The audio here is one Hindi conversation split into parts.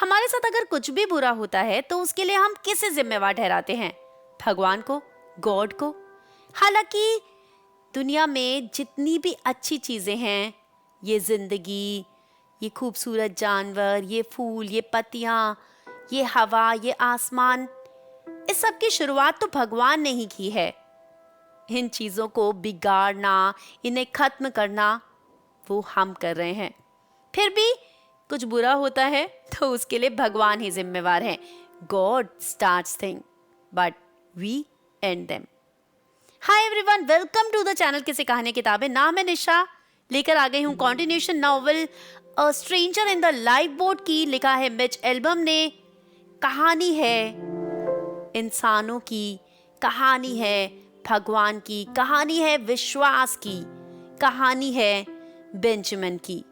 हमारे साथ अगर कुछ भी बुरा होता है तो उसके लिए हम किसे जिम्मेवार ठहराते हैं? भगवान को, गॉड को? हालांकि दुनिया में जितनी भी अच्छी चीजें हैं, ये जिंदगी, ये खूबसूरत जानवर, ये फूल, ये पत्तियां, ये हवा, ये आसमान, इस सब की शुरुआत तो भगवान ने ही की है। इन चीजों को बिगाड़ना, इन्हें खत्म करना, वो हम कर रहे हैं। फिर भी कुछ बुरा होता है तो उसके लिए भगवान ही जिम्मेवार है। God starts thing but we end them. Hi everyone, welcome to the channel किसी कहानी किताबें। नाम है निशा, लेकर आ गई हूँ continuation novel a stranger in the life boat की। लिखा है मिच एल्बम ने। कहानी है इंसानों की, कहानी है भगवान की, कहानी है विश्वास की, कहानी है बेंजामिन की।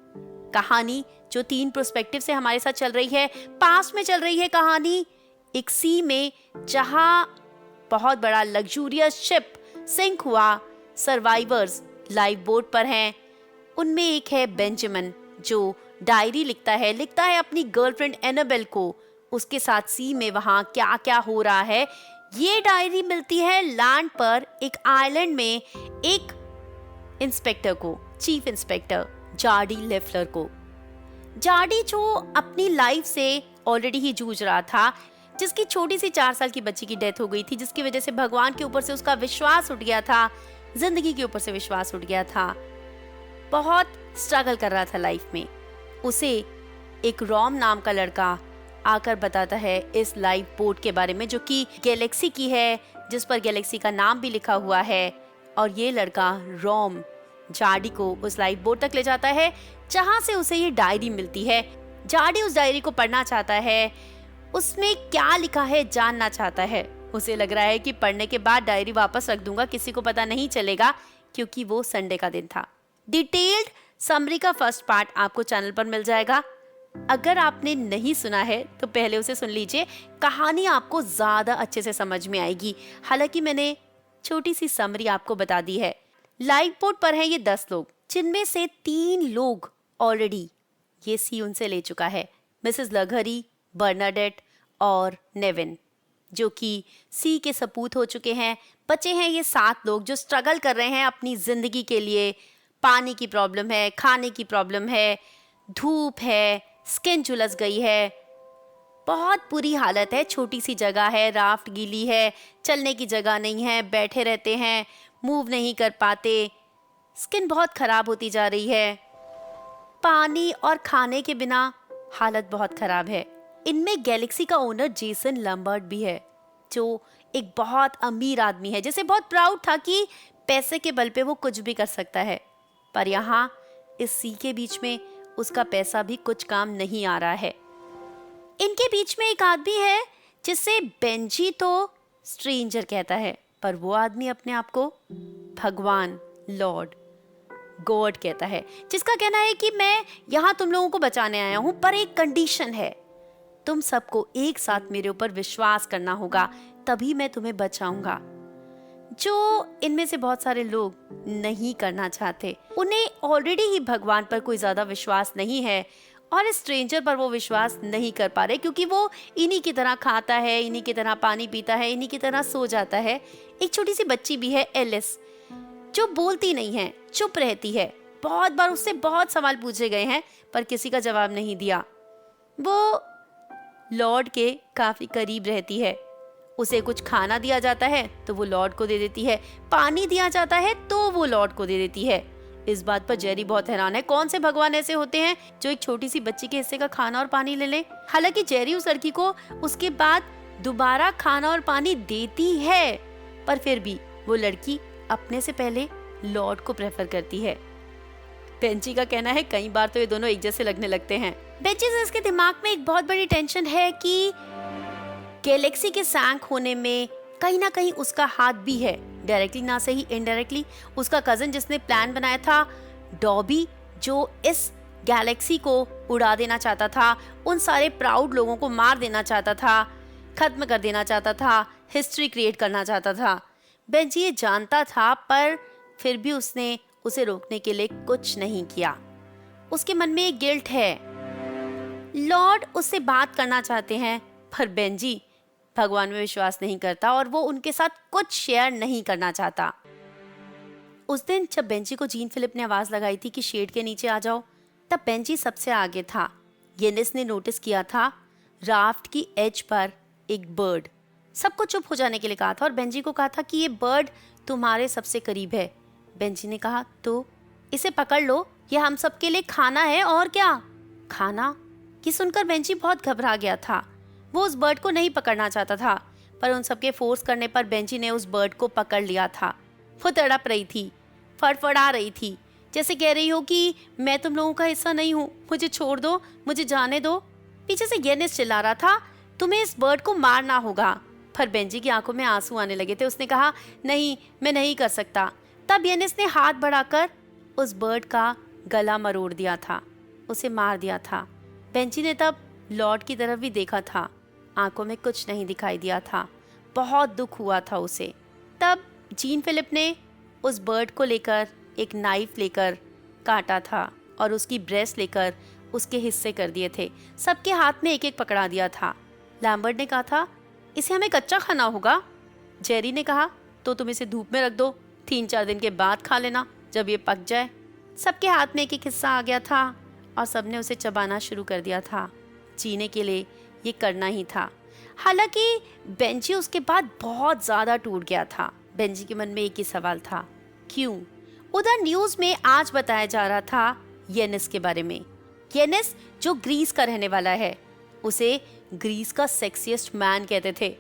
कहानी जो 3 पर्सपेक्टिव से हमारे साथ चल रही है। पास्ट में चल रही है कहानी एक सी में जहां बहुत बड़ा लग्जूरियस शिप सिंक हुआ। सर्वाइवर्स लाइफ बोट पर हैं। उनमें एक है बेंजामिन जो डायरी लिखता है अपनी गर्लफ्रेंड एनाबेल को। उसके साथ सी में वहां क्या क्या हो रहा है, ये डायरी मिलती है लैंड पर एक आइलैंड में एक इंस्पेक्टर को, चीफ इंस्पेक्टर जार्डी लेफ्लर को। जार्डी जो अपनी लाइफ से ऑलरेडी ही जूझ रहा था, जिसकी छोटी सी 4 साल की बच्ची की डेथ हो गई थी, जिसकी वजह से भगवान के ऊपर से उसका विश्वास उठ गया था, जिंदगी के ऊपर से विश्वास उठ गया था। बहुत स्ट्रगल कर रहा था लाइफ में। उसे एक रॉम नाम का लड़का आकर बताता है इस लाइफ बोट के बारे में, जो कि गैलेक्सी की है, जिस पर गैलेक्सी का नाम भी लिखा हुआ है। और ये लड़का रॉम जार्डी को उस लाइफ बोट तक ले जाता है जहां से उसे ये डायरी मिलती है। जार्डी उस डायरी को पढ़ना चाहता है, उसमें क्या लिखा है जानना चाहता है। उसे लग रहा है कि पढ़ने के बाद डायरी वापस रख दूंगा, किसी को पता नहीं चलेगा, क्योंकि वो संडे का दिन था। डिटेल्ड समरी का फर्स्ट पार्ट आपको चैनल पर मिल जाएगा। अगर आपने नहीं सुना है तो पहले उसे सुन लीजिए, कहानी आपको ज्यादा अच्छे से समझ में आएगी। हालांकि मैंने छोटी सी समरी आपको बता दी है। लाइफ बोट पर है ये 10 लोग, जिनमें से 3 लोग ऑलरेडी ये सी उनसे ले चुका है। मिसेस लघरी, बर्नाडेट और नेविन, जो कि सी के सपूत हो चुके हैं। बचे हैं ये 7 लोग जो स्ट्रगल कर रहे हैं अपनी जिंदगी के लिए। पानी की प्रॉब्लम है, खाने की प्रॉब्लम है, धूप है, स्किन झुलस गई है, बहुत बुरी हालत है। छोटी सी जगह है, राफ्ट गीली है, चलने की जगह नहीं है, बैठे रहते हैं, मूव नहीं कर पाते, स्किन बहुत खराब होती जा रही है। पानी और खाने के बिना हालत बहुत खराब है। इनमें गैलेक्सी का ओनर जेसन लम्बर्ट भी है, जो एक बहुत अमीर आदमी है, जिसे बहुत प्राउड था कि पैसे के बल पे वो कुछ भी कर सकता है। पर यहाँ इस सी के बीच में उसका पैसा भी कुछ काम नहीं आ रहा है। इनके बीच में एक आदमी है जिसे बेंजी तो स्ट्रेंजर कहता है, पर वो आदमी अपने आप को भगवान, लॉर्ड, गॉड कहता है, जिसका कहना है कि मैं यहाँ तुम लोगों को बचाने आया हूँ, पर एक कंडीशन है। तुम सबको एक साथ मेरे ऊपर विश्वास करना होगा, तभी मैं तुम्हें बचाऊंगा। जो इनमें से बहुत सारे लोग नहीं करना चाहते। उन्हें ऑलरेडी ही भगवान पर कोई ज्यादा विश्वास नहीं है और इस स्ट्रेंजर पर वो विश्वास नहीं कर पा रहे, क्योंकि वो इन्हीं की तरह खाता है, इन्हीं की तरह पानी पीता है, इन्हीं की तरह सो जाता है। एक छोटी सी बच्ची भी है, एलिस, जो बोलती नहीं है, चुप रहती है। बहुत बार उससे बहुत सवाल पूछे गए हैं पर किसी का जवाब नहीं दिया। वो लॉर्ड के काफी करीब रहती है। उसे कुछ खाना दिया जाता है तो वो लॉर्ड को दे देती है, पानी दिया जाता है तो वो लॉर्ड को दे देती है। इस बात पर जेरी बहुत हैरान है, कौन से भगवान ऐसे होते हैं जो एक छोटी सी बच्ची के हिस्से का खाना और पानी ले ले। हालांकि जेरी उस लड़की को उसके बाद दोबारा खाना और पानी देती है, पर फिर भी वो लड़की अपने से पहले लॉर्ड को प्रेफर करती है। बेंची का कहना है कई बार तो ये दोनों एक जैसे लगने लगते हैं। बेंची से इसके दिमाग में एक बहुत बड़ी टेंशन है कि गैलेक्सी के सैंक होने में कहीं ना कहीं उसका हाथ भी है, डायरेक्टली ना सही इनडायरेक्टली। उसका कजन जिसने प्लान बनाया था, डॉबी, जो इस गैलेक्सी को उड़ा देना चाहता था, उन सारे प्राउड लोगों को मार देना चाहता था, खत्म कर देना चाहता था, हिस्ट्री क्रिएट करना चाहता था। बेंची ये जानता था, पर फिर भी उसने उसे रोकने के लिए कुछ नहीं किया। उसके मन में एक गिल्ट है लॉर्ड उससे बात करना चाहते हैं, पर बेंजी भगवान में विश्वास नहीं करता और वो उनके साथ कुछ शेयर नहीं करना चाहता। उस दिन जब बेंजी को जीन फिलिप ने आवाज लगाई थी कि शेड के नीचे आ जाओ, तब बेंजी सबसे आगे था। येनिस ने नोटिस किया था राफ्ट की एज पर एक बर्ड। सबको चुप हो जाने के लिए कहा था और बेंजी को कहा था कि ये बर्ड तुम्हारे सबसे करीब है। बेंजी ने कहा तो इसे पकड़ लो, ये हम सबके लिए खाना है। और क्या खाना? ये सुनकर बेंजी बहुत घबरा गया था। वो उस बर्ड को नहीं पकड़ना चाहता था, पर उन सबके फोर्स करने पर बेंजी ने उस बर्ड को पकड़ लिया था। वो तड़प रही थी, फड़फड़ा रही थी, जैसे कह रही हो कि मैं तुम लोगों का हिस्सा नहीं हूँ, मुझे छोड़ दो, मुझे जाने दो। पीछे से येनिस चिल्ला रहा था तुम्हें इस बर्ड को मारना होगा। पर बेंजी की आंखों में आंसू आने लगे थे। उसने कहा नहीं, मैं नहीं कर सकता। तब येनिस ने हाथ बढ़ाकर उस बर्ड का गला मरोड़ दिया था, उसे मार दिया था। बेंजी ने तब लॉर्ड की तरफ भी देखा था, आंखों में कुछ नहीं दिखाई दिया था। बहुत दुख हुआ था उसे। तब जीन फिलिप ने उस बर्ड को लेकर एक नाइफ लेकर काटा था और उसकी ब्रेस्ट लेकर उसके हिस्से कर दिए थे। सबके हाथ में एक एक पकड़ा दिया था। लैम्बर्ट ने कहा था इसे हमें कच्चा खाना होगा। जेरी ने कहा तो तुम इसे धूप में रख दो, 3-4 दिन के बाद खा लेना जब ये पक जाए। सबके हाथ में एक एक हिस्सा आ गया था और सबने उसे चबाना शुरू कर दिया था। जीने के लिए ये करना ही था। हालांकि बेंजी उसके बाद बहुत ज्यादा टूट गया था। बेंजी के मन में एक ही सवाल था, क्यों? उधर न्यूज में आज बताया जा रहा था येनिस के बारे में। येनिस जो ग्रीस का रहने वाला है, उसे ग्रीस का सेक्सिएस्ट मैन कहते थे।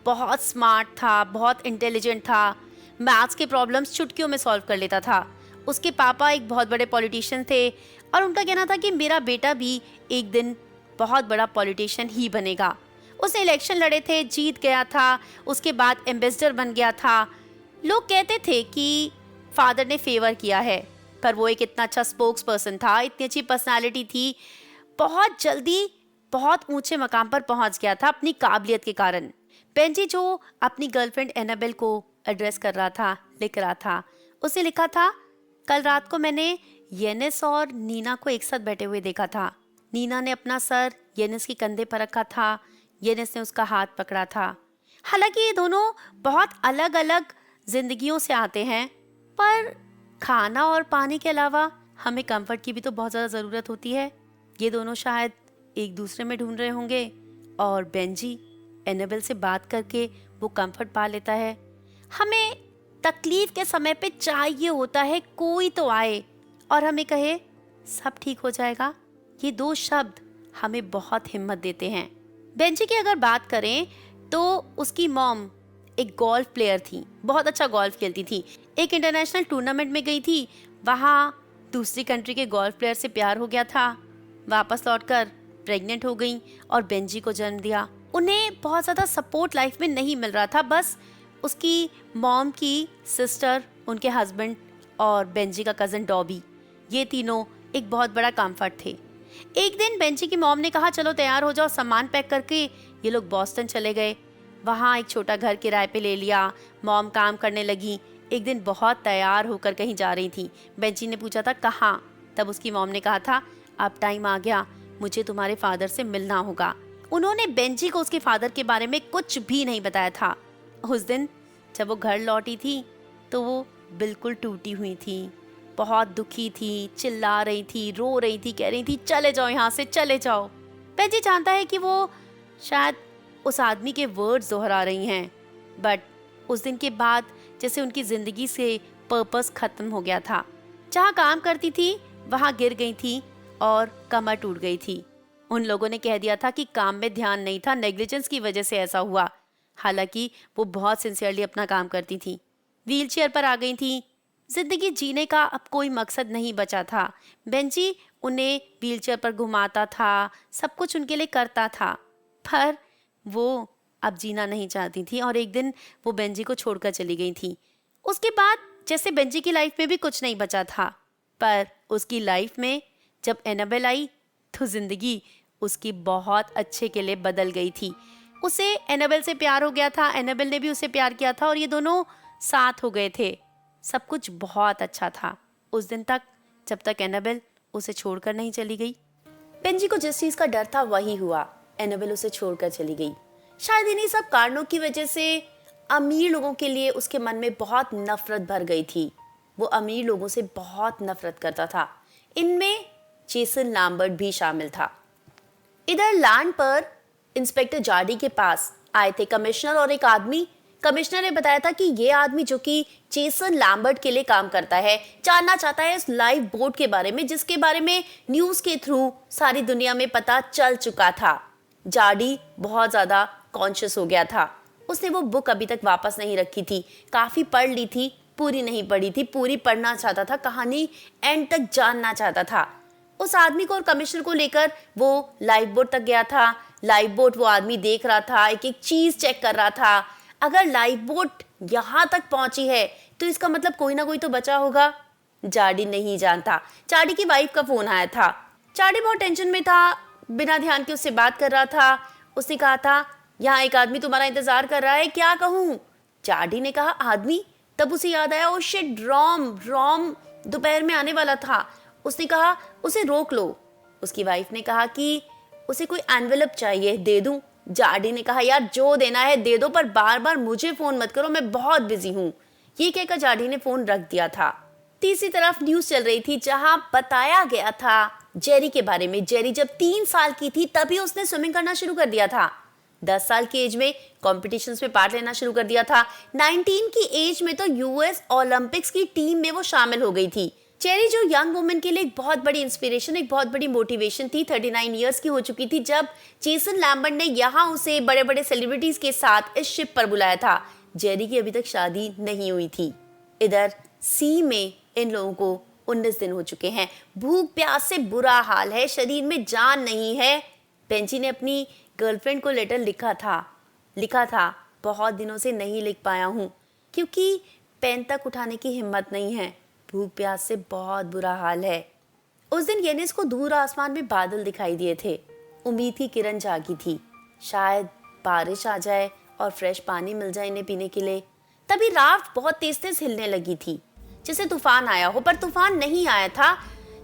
बहुत स्मार्ट था, बहुत इंटेलिजेंट था, मैथ्स के प्रॉब्लम्स चुटकियों में सॉल्व कर लेता था। उसके पापा एक बहुत बड़े पॉलिटिशियन थे और उनका कहना था कि मेरा बेटा भी एक दिन बहुत बड़ा पॉलिटिशियन ही बनेगा। उसने इलेक्शन लड़े थे, जीत गया था, उसके बाद एम्बेसडर बन गया था। लोग कहते थे कि फादर ने फेवर किया है, पर वो एक इतना अच्छा स्पोक्स पर्सन था, इतनी अच्छी पर्सनालिटी थी, बहुत जल्दी बहुत ऊंचे मकाम पर पहुंच गया था अपनी काबिलियत के कारण। बेंजी जो अपनी गर्लफ्रेंड एनाबेल को एड्रेस कर रहा था, लिख रहा था, उसे लिखा था कल रात को मैंने येनिस और नीना को एक साथ बैठे हुए देखा था। नीना ने अपना सर येनिस के कंधे पर रखा था, येनिस ने उसका हाथ पकड़ा था। हालांकि ये दोनों बहुत अलग अलग जिंदगियों से आते हैं, पर खाना और पानी के अलावा हमें कंफर्ट की भी तो बहुत ज़्यादा ज़रूरत होती है। ये दोनों शायद एक दूसरे में ढूंढ रहे होंगे और बेंजी एनाबेल से बात करके वो कंफर्ट पा लेता है। हमें तकलीफ के समय पे चाहिए होता है कोई तो आए और हमें कहे सब ठीक हो जाएगा। ये दो शब्द हमें बहुत हिम्मत देते हैं। बेंजी की अगर बात करें तो उसकी मॉम एक गोल्फ प्लेयर थी, बहुत अच्छा गोल्फ खेलती थी। एक इंटरनेशनल टूर्नामेंट में गई थी, वहाँ दूसरी कंट्री के गोल्फ प्लेयर से प्यार हो गया था। वापस लौटकर प्रेग्नेंट हो गई और बेंजी को जन्म दिया। उन्हें बहुत ज़्यादा सपोर्ट लाइफ में नहीं मिल रहा था, बस उसकी मॉम की सिस्टर, उनके हस्बैंड और बेंजी का कज़न डॉबी, ये तीनों एक बहुत बड़ा कंफर्ट थे। एक दिन बेंजी की मॉम ने कहा चलो तैयार हो जाओ, सामान पैक करके ये लोग बॉस्टन चले गए। वहाँ एक छोटा घर किराए पे ले लिया। मॉम काम करने लगी। एक दिन बहुत तैयार होकर कहीं जा रही थी। बेंजी ने पूछा था कहाँ? तब उसकी मॉम ने कहा था अब टाइम आ गया, मुझे तुम्हारे फादर से मिलना होगा। उन्होंने बेंजी को उसके फादर के बारे में कुछ भी नहीं बताया था। उस दिन जब वो घर लौटी थी तो वो बिल्कुल टूटी हुई थी, बहुत दुखी थी, चिल्ला रही थी, रो रही थी, कह रही थी चले जाओ यहाँ से, चले जाओ। बेंजी जानता है कि वो शायद उस आदमी के वर्ड्स दोहरा रही हैं, बट उस दिन के बाद जैसे उनकी जिंदगी से पर्पस खत्म हो गया था। जहाँ काम करती थी वहाँ गिर गई थी और कमर टूट गई थी। उन लोगों ने कह दिया था कि काम में ध्यान नहीं था, नेग्लिजेंस की वजह से ऐसा हुआ। हालांकि वो बहुत सिंसियरली अपना काम करती थी। व्हीलचेयर पर आ गई थी। जिंदगी जीने का अब कोई मकसद नहीं बचा था। बेंजी उन्हें व्हीलचेयर पर घुमाता था, सब कुछ उनके लिए करता था, पर वो अब जीना नहीं चाहती थी और एक दिन वो बेंजी को छोड़कर चली गई थी। उसके बाद जैसे बेंजी की लाइफ में भी कुछ नहीं बचा था, पर उसकी लाइफ में जब एनाबेल आई तो जिंदगी उसकी बहुत अच्छे के लिए बदल गई थी। उसे एनाबेल से प्यार हो गया था, एनाबेल ने भी उसे प्यार किया था और ये दोनों साथ हो गए थे। सब कुछ बहुत अच्छा था उस दिन तक, जब तक एनाबेल उसे छोड़कर नहीं चली गई। बेंजी को जिस चीज का डर था वही हुआ। एनाबेल उसे छोड़कर चली गई। शायद इन्हीं सब कारणों की वजह से अमीर लोगों के लिए उसके मन में बहुत नफरत भर गई थी। वो अमीर लोगों से बहुत नफरत करता था। इनमें जेसन लैम्बर्ट भी शामिल था। इधर लैंड पर इंस्पेक्टर जार्डी के पास आए थे कमिश्नर और एक आदमी। कमिश्नर ने बताया था कि ये आदमी जो कि जेसन लैम्बर्ट के लिए काम करता है, जानना चाहता है इस लाइव बोट के बारे में जिसके बारे में न्यूज के थ्रू सारी दुनिया में पता चल चुका था। जार्डी बहुत ज्यादा कॉन्शियस हो गया था। उसने वो बुक अभी तक वापस नहीं रखी थी। काफी पढ़ ली थी, पूरी नहीं पढ़ी थी। पूरी पढ़ना चाहता था, कहानी एंड तक जानना चाहता था। उस आदमी को और कमिश्नर को लेकर वो लाइफ बोट तक गया था। लाइफ बोट वो आदमी देख रहा था, एक एक चीज चेक कर रहा था। अगर लाइफ बोट यहाँ तक पहुंची है तो इसका मतलब कोई ना कोई तो बचा होगा। जार्डी नहीं जानता। जार्डी की वाइफ का फोन आया था। जार्डी बहुत टेंशन में था, बिना ध्यान के उससे बात कर रहा था। उसने कहा था, यहाँ एक आदमी तुम्हारा इंतजार कर रहा है, क्या कहूँ? जार्डी ने कहा, आदमी? तब उसे याद आया, ओ शिट, रॉम दोपहर में आने वाला था। उसने कहा, उसे रोक लो। उसकी वाइफ ने कहा कि उसे कोई एनवेलप चाहिए, दे दूं? जार्डी ने कहा, यार जो देना है दे दो, पर बार बार मुझे फोन मत करो, मैं बहुत बिजी हूँ। ये कहकर जार्डी ने फोन रख दिया था। तीसरी तरफ न्यूज चल रही थी जहां बताया गया था जेरी के बारे में। जेरी जब 3 साल की थी तभी उसने स्विमिंग करना शुरू कर दिया था। 10 साल की एज में कॉम्पिटिशन्स में पार्ट लेना शुरू कर दिया था। 19 की एज में तो यूएस ओलंपिक्स की टीम में वो शामिल हो गई थी। जेरी जो यंग वुमेन के लिए एक बहुत बड़ी इंस्पिरेशन, एक बहुत बड़ी मोटिवेशन थी। 39 इयर्स की हो चुकी थी जब जेसन लैम्बर्ट ने यहाँ उसे बड़े बड़े सेलिब्रिटीज के साथ इस शिप पर बुलाया था। जेरी की अभी तक शादी नहीं हुई थी। इधर सी में इन लोगों को 19 दिन हो चुके हैं। भूख प्यास से बुरा हाल है, शरीर में जान नहीं है। बेंजी ने अपनी गर्लफ्रेंड को लेटर लिखा था, बहुत दिनों से नहीं लिख पाया हूँ क्योंकि पेन तक उठाने की हिम्मत नहीं है। भूख प्यास से बहुत बुरा हाल है। उस दिन येनिस को दूर आसमान में बादल दिखाई दिए थे। उम्मीद की किरण जागी थी, शायद बारिश आ जाए और फ्रेश पानी मिल जाए इन्हें पीने के लिए। तभी राफ्ट बहुत तेज तेज हिलने लगी थी, जैसे तूफान आया हो, पर तूफान नहीं आया था।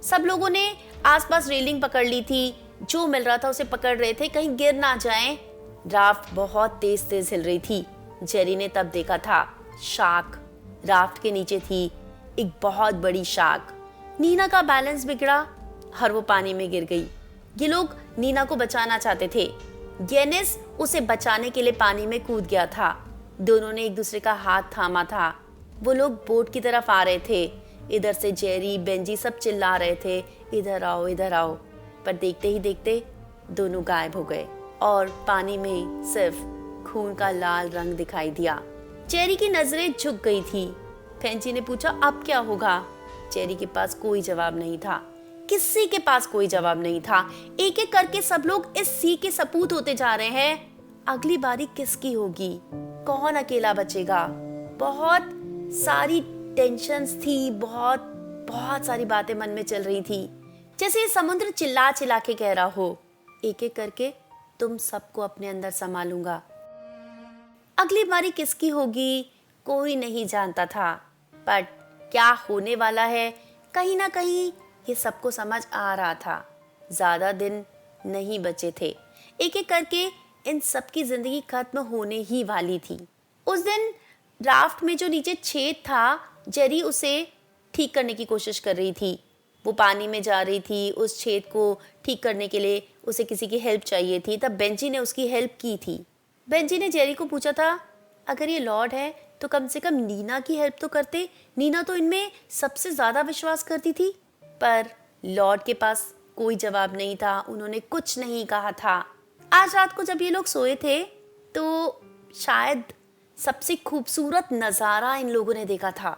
सब लोगों ने आसपास रेलिंग पकड़ ली थी, जो मिल रहा था उसे पकड़ रहे थे, कहीं गिर ना जाएं। राफ्ट बहुत तेज तेज हिल रही थी। जेरी ने तब देखा था शार्क राफ्ट के नीचे थी, एक बहुत बड़ी शार्क। नीना का बैलेंस बिगड़ा और वो पानी में गिर गई। ये लोग नीना को बचाना चाहते थे। येनिस उसे बचाने के लिए पानी में कूद गया था। दोनों ने एक दूसरे का हाथ थामा था। वो लोग बोट की तरफ आ रहे थे। इधर से जेरी, बेंजी सब चिल्ला रहे थे, इधर आओ, इधर आओ। पर देखते ही देखते दोनों गायब हो गए और पानी में सिर्फ खून का लाल रंग दिखाई दिया। जेरी की नजरें झुक गई थी। बेंजी ने पूछा, अब क्या होगा? जेरी के पास कोई जवाब नहीं था। किसी के पास कोई जवाब नहीं था। एक एक करके सब लोग इस सी के सपूत होते जा रहे हैं। अगली बारी किसकी होगी? कौन अकेला बचेगा? बहुत सारी टेंशन्स थी, बहुत सारी बातें मन में चल रही थी, जैसे समुद्र चिल्ला चिल्ला के कह रहा हो, एक एक करके तुम सबको अपने अंदर संभालूंगा। अगली बारी किसकी होगी कोई नहीं जानता था, पर क्या होने वाला है कहीं ना कहीं ये सबको समझ आ रहा था। ज्यादा दिन नहीं बचे थे। एक एक करके इन सबकी जिंदगी खत्म होने ही वाली थी। उस दिन राफ्ट में जो नीचे छेद था, जेरी उसे ठीक करने की कोशिश कर रही थी। वो पानी में जा रही थी। उस छेद को ठीक करने के लिए उसे किसी की हेल्प चाहिए थी। तब बेंजी ने उसकी हेल्प की थी। बेंजी ने जेरी को पूछा था, अगर ये लॉर्ड है तो कम से कम नीना की हेल्प तो करते। नीना तो इनमें सबसे ज्यादा विश्वास करती थी। पर लॉर्ड के पास कोई जवाब नहीं था। उन्होंने कुछ नहीं कहा था। आज रात को जब ये लोग सोए थे तो शायद सबसे खूबसूरत नजारा इन लोगों ने देखा था।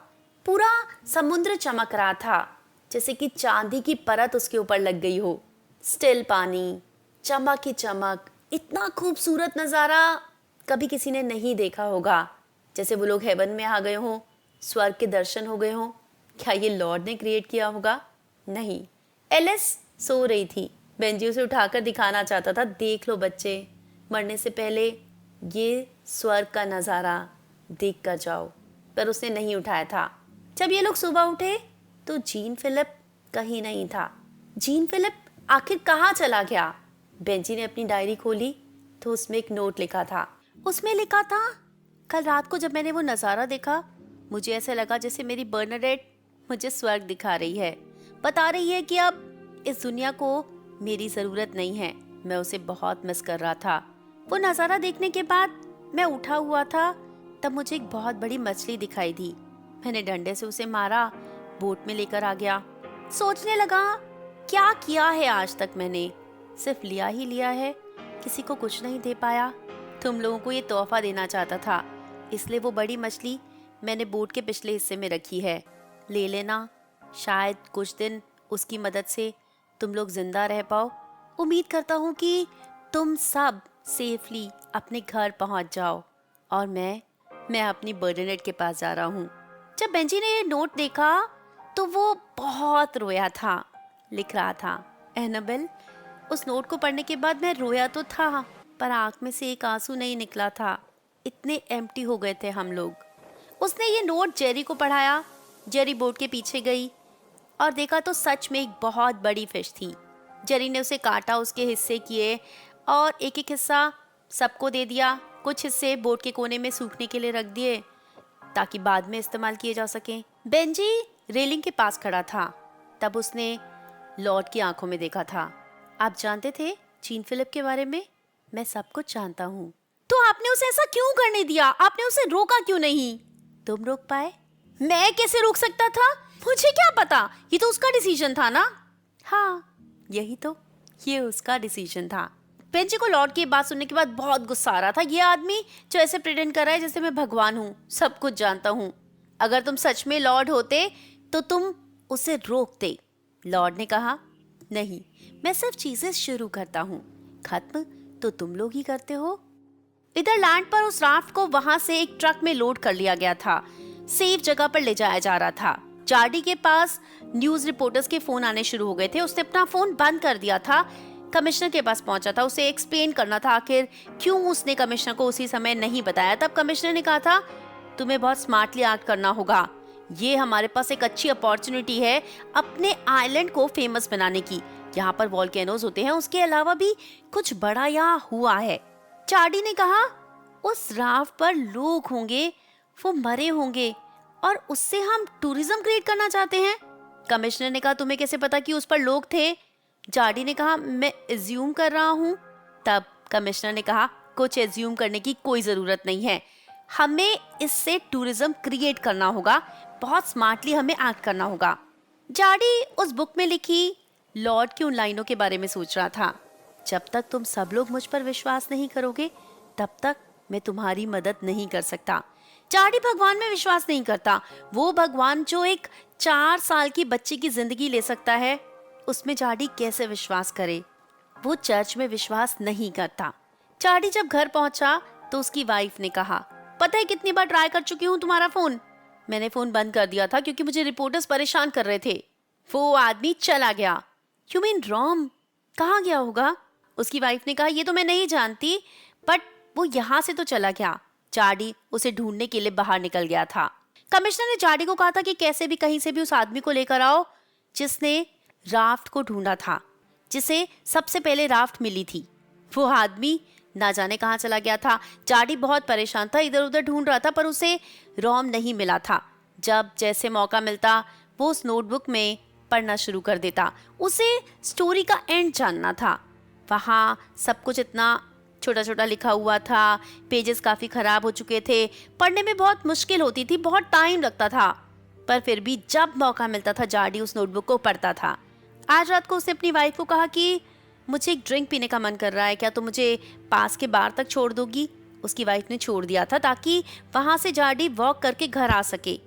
पूरा समुद्र चमक रहा था, जैसे कि चांदी की परत उसके ऊपर लग गई हो। स्टिल पानी, चमक ही चमक। इतना खूबसूरत नजारा कभी किसी ने नहीं देखा होगा। जैसे वो लोग हेवन में आ गए हों, स्वर्ग के दर्शन हो गए हों। क्या ये लॉर्ड ने क्रिएट किया होगा? नहीं। एलिस सो रही थी। बेंजी उसे उठाकर दिखाना चाहता था, देख लो बच्चे, मरने से पहले ये स्वर्ग का नज़ारा देख कर जाओ। पर उसने नहीं उठाया था। जब ये लोग सुबह उठे तो जीन फिलिप कहीं नहीं था। जीन फिलिप आखिर कहाँ चला गया? बेंजी ने अपनी डायरी खोली तो उसमें एक नोट लिखा था। उसमें लिखा था, कल रात को जब मैंने वो नज़ारा देखा, मुझे ऐसा लगा जैसे मेरी बर्नाडेट मुझे स्वर्ग दिखा रही है, बता रही है कि अब इस दुनिया को मेरी ज़रूरत नहीं है। मैं उसे बहुत मिस कर रहा था। वो नज़ारा देखने के बाद मैं उठा हुआ था, तब मुझे एक बहुत बड़ी मछली दिखाई दी। मैंने डंडे से उसे मारा, बोट में लेकर आ गया। सोचने लगा, क्या किया है आज तक मैंने? सिर्फ लिया ही लिया है, किसी को कुछ नहीं दे पाया। तुम लोगों को ये तोहफा देना चाहता था, इसलिए वो बड़ी मछली मैंने बोट के पिछले हिस्से में रखी है। ले लेना, शायद कुछ दिन उसकी मदद से तुम लोग जिंदा रह पाओ। उम्मीद करता हूँ कि तुम सब सेफली अपने घर पहुँच जाओ और मैं अपनी बर्नाडेट के पास जा रहा हूँ। जब बेंजी ने ये नोट देखा तो वो बहुत रोया था। लिख रहा था, एनाबेल, उस नोट को पढ़ने के बाद मैं रोया तो था, पर आंख में से एक आंसू नहीं निकला था। इतने एम्प्टी हो गए थे हम लोग। उसने ये नोट जेरी को पढ़ाया। जेरी बोट के पीछे गई और देखा तो सच में एक बहुत बड़ी फिश थी। जेरी ने उसे काटा, उसके हिस्से किए और एक एक हिस्सा सबको दे दिया। कुछ हिस्से बोट के कोने में सूखने के लिए रख दिए ताकि बाद में इस्तेमाल किए जा सकें। बेंजी रेलिंग के पास खड़ा था। तब उसने लॉर्ड की आंखों में देखा था। आप जानते थे जीन फिलिप के बारे में? मैं सब कुछ जानता हूँ। तो आपने उसे ऐसा क्यों करने दिया? आपने उसे रोका क्यों नहीं? तुम रोक पाए? मैं कैसे रोक सकता था? मुझे क्या पता, ये तो उसका डिसीजन था ना। हाँ, यही तो, ये उसका डिसीजन था। बेंजी को लॉर्ड की बात सुनने के बाद बहुत गुस्सा आ रहा था। ये आदमी जो ऐसे प्रिटेंड कर रहा है जैसे मैं भगवान हूँ, सब कुछ जानता हूँ। अगर तुम सच में लॉर्ड होते तो तुम उसे रोकते। लॉर्ड ने कहा, नहीं, मैं सिर्फ चीजें शुरू करता हूँ, खत्म तो तुम लोग ही करते हो। इधर लैंड पर उस राफ्ट को वहां से एक ट्रक में लोड कर लिया गया था। सेफ जगह पर ले जाया जा रहा था। जार्डी के पास न्यूज रिपोर्टर्स के फोन आने शुरू हो गए थे। उसने अपना फोन बंद कर दिया था। कमिश्नर के पास पहुंचा था। उसे एक्सप्लेन करना था आखिर क्यों उसने कमिश्नर को उसी समय नहीं बताया। तब कमिश्नर ने कहा था, तुम्हें बहुत स्मार्टली एक्ट करना होगा। ये हमारे पास एक अच्छी अपॉर्चुनिटी है अपने आइलैंड को फेमस बनाने की। यहाँ पर वॉल्केनोज होते हैं, उसके अलावा भी कुछ बड़ा यहाँ हुआ है। जार्डी ने कहा, उस राफ्ट पर लोग होंगे, वो मरे होंगे और उससे हम टूरिज्म क्रिएट करना चाहते हैं। कमिश्नर ने कहा, तुम्हें कैसे पता कि उस पर लोग थे? जार्डी ने कहा, मैं एज्यूम कर रहा हूँ। तब कमिश्नर ने कहा, कुछ एज्यूम करने की कोई जरूरत नहीं है, हमें इससे टूरिज्म क्रिएट करना होगा, बहुत स्मार्टली हमें एक्ट करना होगा। जार्डी उस बुक में लिखी लॉर्ड की उन लाइनों के बारे में सोच रहा था, जब तक तुम सब लोग मुझ पर विश्वास नहीं करोगे तब तक मैं तुम्हारी मदद नहीं कर सकता। जार्डी भगवान में विश्वास नहीं करता। वो भगवान जो एक 4 साल की बच्ची की जिंदगी ले सकता है, उसमें जार्डी कैसे विश्वास करे? वो चर्च में विश्वास नहीं करता। जार्डी जब घर पहुंचा तो उसकी वाइफ ने कहा, पता है कितनी बार ट्राई कर चुकी हूँ तुम्हारा फोन। मैंने फोन बंद कर दिया था क्योंकि मुझे रिपोर्टर्स परेशान कर रहे थे। वो आदमी चला गया। You mean ROM? कहाँ गया होगा? उसकी वाइफ ने कहा, ये तो मैं नहीं जानती, बट वो यहाँ से तो चला गया। जार्डी उसे ढूंढने के लिए बाहर निकल गया था। कमिश्नर ने जार्डी को कहा था कि कैसे भी कहीं से भी उस आदमी को लेकर आओ जिसने राफ्ट को ढूंढा था, जिसे सबसे पहले राफ्ट मिली थी। वो आदमी ना जाने कहाँ चला गया था। जार्डी बहुत परेशान था, इधर उधर ढूंढ रहा था, पर उसे रॉम नहीं मिला था। जब जैसे मौका मिलता वो उस नोटबुक में पढ़ना शुरू कर देता। उसे स्टोरी का एंड जानना था। वहाँ सब कुछ इतना छोटा छोटा लिखा हुआ था, पेजेस काफ़ी ख़राब हो चुके थे, पढ़ने में बहुत मुश्किल होती थी, बहुत टाइम लगता था, पर फिर भी जब मौका मिलता था जार्डी उस नोटबुक को पढ़ता था। आज रात को उसने अपनी वाइफ को कहा कि मुझे एक ड्रिंक पीने का मन कर रहा है, क्या तुम मुझे पास के बार तक छोड़ दोगी? उसकी वाइफ ने छोड़ दिया था ताकि वहाँ से जार्डी वॉक करके घर आ सके।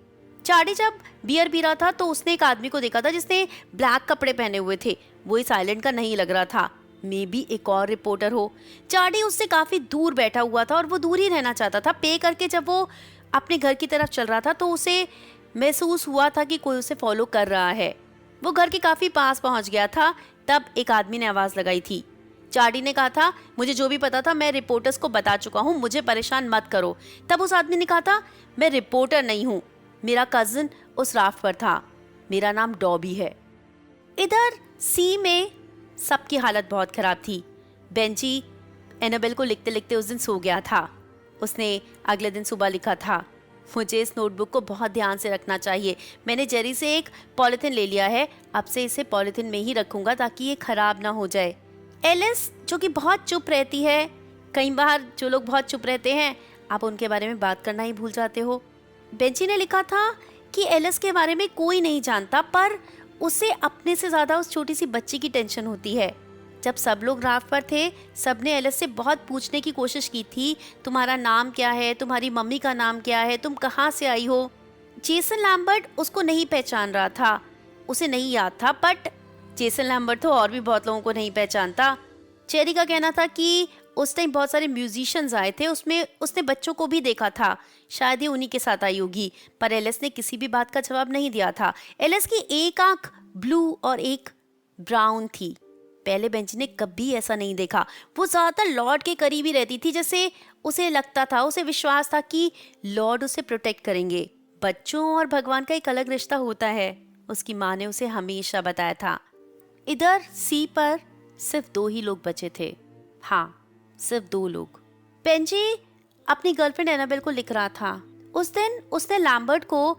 जार्डी जब बियर पी रहा था तो उसने एक आदमी को देखा था जिसने ब्लैक कपड़े पहने हुए थे। वो इस आइलैंड का नहीं लग रहा था, मे बी एक और रिपोर्टर हो। जार्डी उससे काफी दूर बैठा हुआ था और वो दूर ही रहना चाहता था। पे करके जब वो अपने घर की तरफ चल रहा था तो उसे महसूस हुआ था कि कोई उसे फॉलो कर रहा है। वो घर के काफी पास पहुंच गया था। तब एक आदमी ने आवाज लगाई थी। जार्डी ने कहा था, मुझे जो भी पता था मैं रिपोर्टर्स को बता चुका हूँ, मुझे परेशान मत करो। तब उस आदमी ने कहा था, मैं रिपोर्टर नहीं हूँ, मेरा कजिन उस राफ्ट पर था, मेरा नाम डॉबी है। इधर सी में सबकी हालत बहुत खराब थी। बेंजी एनाबेल को लिखते लिखते उस दिन सो गया था। उसने अगले दिन सुबह लिखा था, मुझे इस नोटबुक को बहुत ध्यान से रखना चाहिए। मैंने जेरी से एक पॉलिथीन ले लिया है, अब से इसे पॉलिथीन में ही रखूंगा ताकि ये खराब ना हो जाए। एलिस जो कि बहुत चुप रहती है, कई बार जो लोग बहुत चुप रहते हैं आप उनके बारे में बात करना ही भूल जाते हो। बेंजी ने लिखा था कि एलिस के बारे में कोई नहीं जानता, पर उसे अपने से ज्यादा उस छोटी सी बच्ची की टेंशन होती है। जब सब लोग राफ्ट पर थे, सबने एलिस से बहुत पूछने की कोशिश की थी, तुम्हारा नाम क्या है, तुम्हारी मम्मी का नाम क्या है, तुम कहाँ से आई हो। जेसन लैम्बर्ट उसको नहीं पहचान रहा था, उसे नहीं याद था, बट जेसन लैम्बर्ट तो और भी बहुत लोगों को नहीं पहचानता। चेरी का कहना था कि उस टाइम बहुत सारे म्यूजिशियंस आए थे, उसमें उसने बच्चों को भी देखा था, शायद ये उन्हीं के साथ आई होगी। पर एलिस ने किसी भी बात का जवाब नहीं दिया था। एलिस की एक आंख ब्लू और एक ब्राउन थी। पहले बेंजी ने कभी ऐसा नहीं देखा। वो ज्यादातर लॉर्ड के करीब ही रहती थी, जैसे उसे लगता था, उसे विश्वास था कि लॉर्ड उसे प्रोटेक्ट करेंगे। बच्चों और भगवान का एक अलग रिश्ता होता है, उसकी माँ ने उसे हमेशा बताया था। इधर सी पर सिर्फ 2 ही लोग बचे थे। हाँ, सिर्फ 2 लोग। बेंजी अपनी गर्लफ्रेंड एनाबेल को लिख रहा था। उस दिन उसने लैम्बर्ट को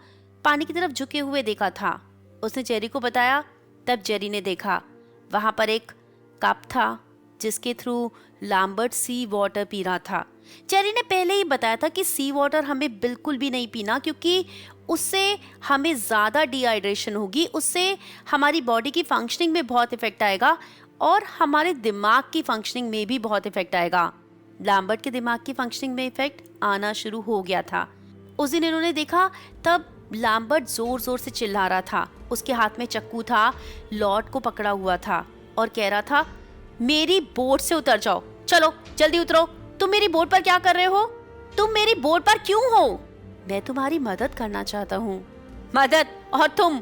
पानी की तरफ झुके हुए देखा था। उसने जेरी को बताया, तब जेरी ने देखा वहां पर एक कप था जिसके थ्रू लैम्बर्ट सी वाटर पी रहा था। जेरी ने पहले ही बताया था कि सी वाटर हमें बिल्कुल भी नहीं पीना, क्योंकि उससे हमें ज़्यादा डिहाइड्रेशन होगी, उससे हमारी बॉडी की फंक्शनिंग में बहुत इफेक्ट आएगा और हमारे दिमाग की फंक्शनिंग में भी बहुत इफेक्ट आएगा। लैम्बर्ट के दिमाग की फंक्शनिंग में इफेक्ट आना शुरू हो गया था। उस दिन इन्होंने देखा, तब लैम्बर्ट जोर जोर से चिल्ला रहा था। उसके हाथ में चक्कू था, लॉर्ड को पकड़ा हुआ था और कह रहा था, मेरी बोट से उतर जाओ, चलो जल्दी उतरो। तुम मेरी बोट पर क्या कर रहे हो? तुम मेरी बोट पर क्यों हो? मैं तुम्हारी मदद करना चाहता हूँ। मदद? और तुम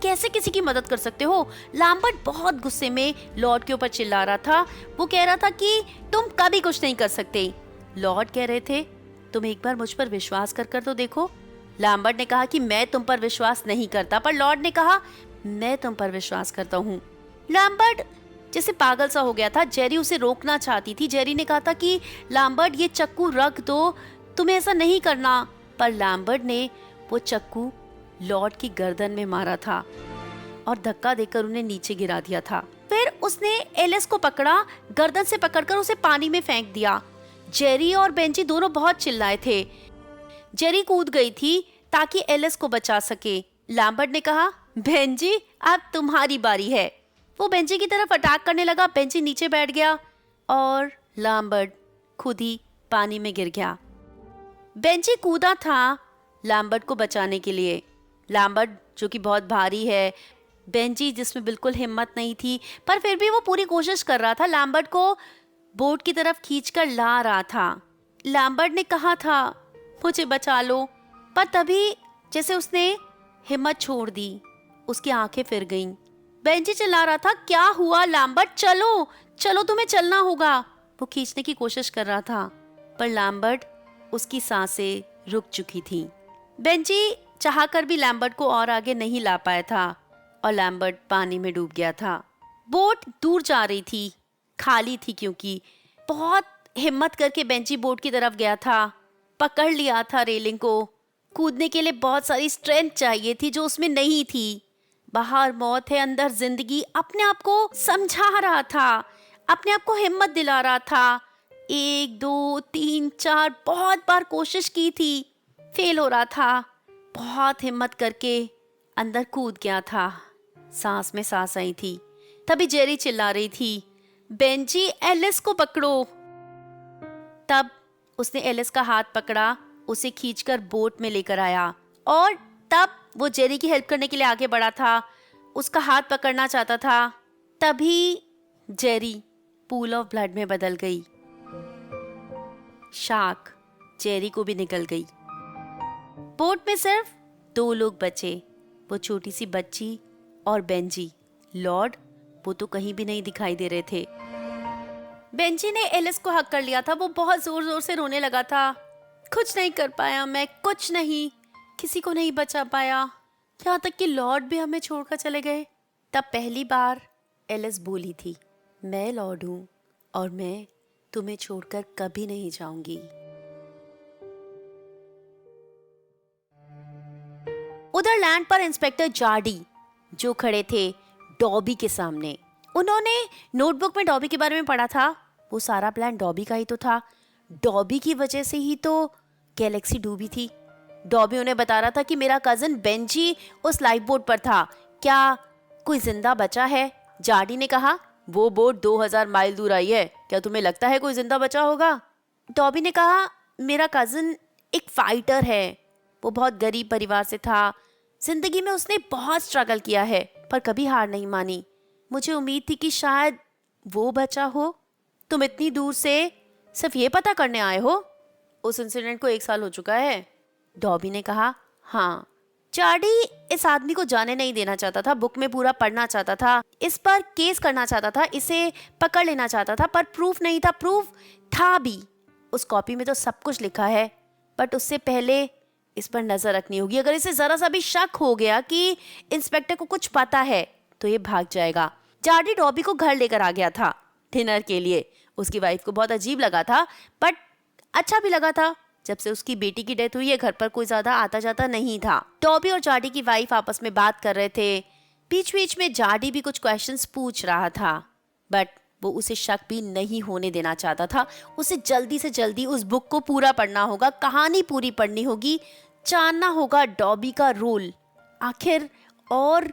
कैसे किसी की मदद कर सकते हो? लैम्बर्ट बहुत गुस्से में लॉर्ड के ऊपर चिल्ला रहा था। वो कह रहा था कि तुम कभी कुछ नहीं कर सकते। लॉर्ड कह रहे थे, तुम एक बार मुझ पर विश्वास कर तो देखो। लैम्बर्ट ने कहा कि मैं तुम पर विश्वास नहीं करता, पर लॉर्ड ने कहा मैं तुम पर विश्वास करता हूँ। लैम्बर्ट जैसे पागल सा हो गया था। जेरी उसे रोकना चाहती थी। जेरी ने कहा था कि लैम्बर्ट ये चक्कू रख दो, तुम्हें ऐसा नहीं करना, पर लैम्बर्ट ने वो चक्कू लॉर्ड की गर्दन में मारा था और धक्का देकर उन्हें नीचे गिरा दिया था। फिर उसने एलिस को पकड़ा, गर्दन से पकड़कर उसे पानी में फेंक दिया। जेरी और बेंजी दोनों बहुत चिल्लाए थे। जेरी कूद गई थी ताकि एलिस को बचा सके। लैम्बर्ट ने कहा, बेंजी अब तुम्हारी बारी है। वो बेंजी की तरफ अटैक करने लगा। बेंजी नीचे बैठ गया और लैम्बर्ट खुद ही पानी में गिर गया। बेंजी कूदा था लैम्बर्ट को बचाने के लिए। लैम्बर्ट जो कि बहुत भारी है, बेंजी जिसमें बिल्कुल हिम्मत नहीं थी, पर फिर भी वो पूरी कोशिश कर रहा था, लैम्बर्ट को बोट की तरफ खींचकर ला रहा था। लैम्बर्ट ने कहा था, मुझे बचा लो, पर तभी जैसे उसने हिम्मत छोड़ दी, उसकी आंखें फिर गईं। बेंजी चिल्ला रहा था, क्या हुआ लैम्बर्ट? चलो चलो, तुम्हें चलना होगा। वो खींचने की कोशिश कर रहा था, पर लैम्बर्ट उसकी सांसें रुक चुकी थी। बेंजी चाहकर भी लैम्बर्ट को और आगे नहीं ला पाया था और लैम्बर्ट पानी में डूब गया था। बोट दूर जा रही थी, खाली थी, क्योंकि बहुत हिम्मत करके बेंजी बोट की तरफ गया था, पकड़ लिया था रेलिंग को। कूदने के लिए बहुत सारी स्ट्रेंथ चाहिए थी जो उसमें नहीं थी। बाहर मौत है, अंदर जिंदगी। अपने आप को समझा रहा था, अपने आप को हिम्मत दिला रहा था। 1 2 3 4 बहुत बार कोशिश की थी, फेल हो रहा था। बहुत हिम्मत करके अंदर कूद गया था। सांस में सांस आई थी। तभी जेरी चिल्ला रही थी, बेंजी एलिस को पकड़ो। तब उसने एलिस का हाथ पकड़ा, उसे खींचकर बोट में लेकर आया और तब वो जेरी की हेल्प करने के लिए आगे बढ़ा था, उसका हाथ पकड़ना चाहता था। तभी जेरी पूल ऑफ ब्लड में बदल गई। शार्क जेरी को भी निकल गई। बोट में सिर्फ 2 लोग बचे, वो छोटी सी बच्ची और बेंजी। लॉर्ड वो तो कहीं भी नहीं दिखाई दे रहे थे। बेंजी ने एलिस को हक कर लिया था। वो बहुत जोर जोर से रोने लगा था। कुछ नहीं कर पाया मैं, कुछ नहीं, किसी को नहीं बचा पाया, यहाँ तक कि लॉर्ड भी हमें छोड़कर चले गए। तब पहली बार एलिस बोली थी, मैं लॉर्ड हूँ और मैं तुम्हें छोड़कर कभी नहीं जाऊंगी। उधर लैंड पर इंस्पेक्टर जार्डी जो खड़े थे डॉबी के सामने, उन्होंने नोटबुक में डॉबी के बारे में पढ़ा था। वो सारा प्लान डॉबी का ही तो था। डॉबी की वजह से ही तो गैलेक्सी डूबी थी। डॉबी उन्हें बता रहा था कि मेरा कजिन बेंजी उस लाइफ बोट पर था, क्या कोई जिंदा बचा है? जार्डी ने कहा, वो बोट 2000 माइल दूर आई है, क्या तुम्हें लगता है कोई जिंदा बचा होगा? डॉबी ने कहा, मेरा कजिन एक फाइटर है, वो बहुत गरीब परिवार से था, जिंदगी में उसने बहुत स्ट्रगल किया है पर कभी हार नहीं मानी। मुझे उम्मीद थी कि शायद वो बचा हो। तुम इतनी दूर से सिर्फ ये पता करने आए हो? उस इंसिडेंट को 1 साल हो चुका है। डॉबी ने कहा, हाँ। जार्डी इस आदमी को जाने नहीं देना चाहता था, बुक में पूरा पढ़ना चाहता था, इस पर केस करना चाहता था, इसे पकड़ लेना चाहता था, पर प्रूफ नहीं था। प्रूफ था भी, उस कॉपी में तो सब कुछ लिखा है, बट उससे पहले इस पर नजर रखनी होगी। अगर इसे जरा सा भी शक हो गया कि इंस्पेक्टर को कुछ पता है तो ये भाग जाएगा। जार्डी डॉबी को घर लेकर आ गया था डिनर के लिए। उसकी वाइफ को बहुत अजीब लगा था, बट अच्छा भी लगा था। जब से उसकी बेटी की डेथ हुई है, घर पर कोई ज्यादा आता जाता नहीं था। डॉबी और जार्डी की वाइफ आपस में बात कर रहे थे। बीच बीच में जार्डी भी कुछ क्वेश्चंस पूछ रहा था, बट वो उसे शक भी नहीं होने देना चाहता था। उसे जल्दी से जल्दी उस बुक को पूरा पढ़ना होगा, कहानी पूरी पढ़नी होगी, जानना होगा डॉबी का रोल आखिर, और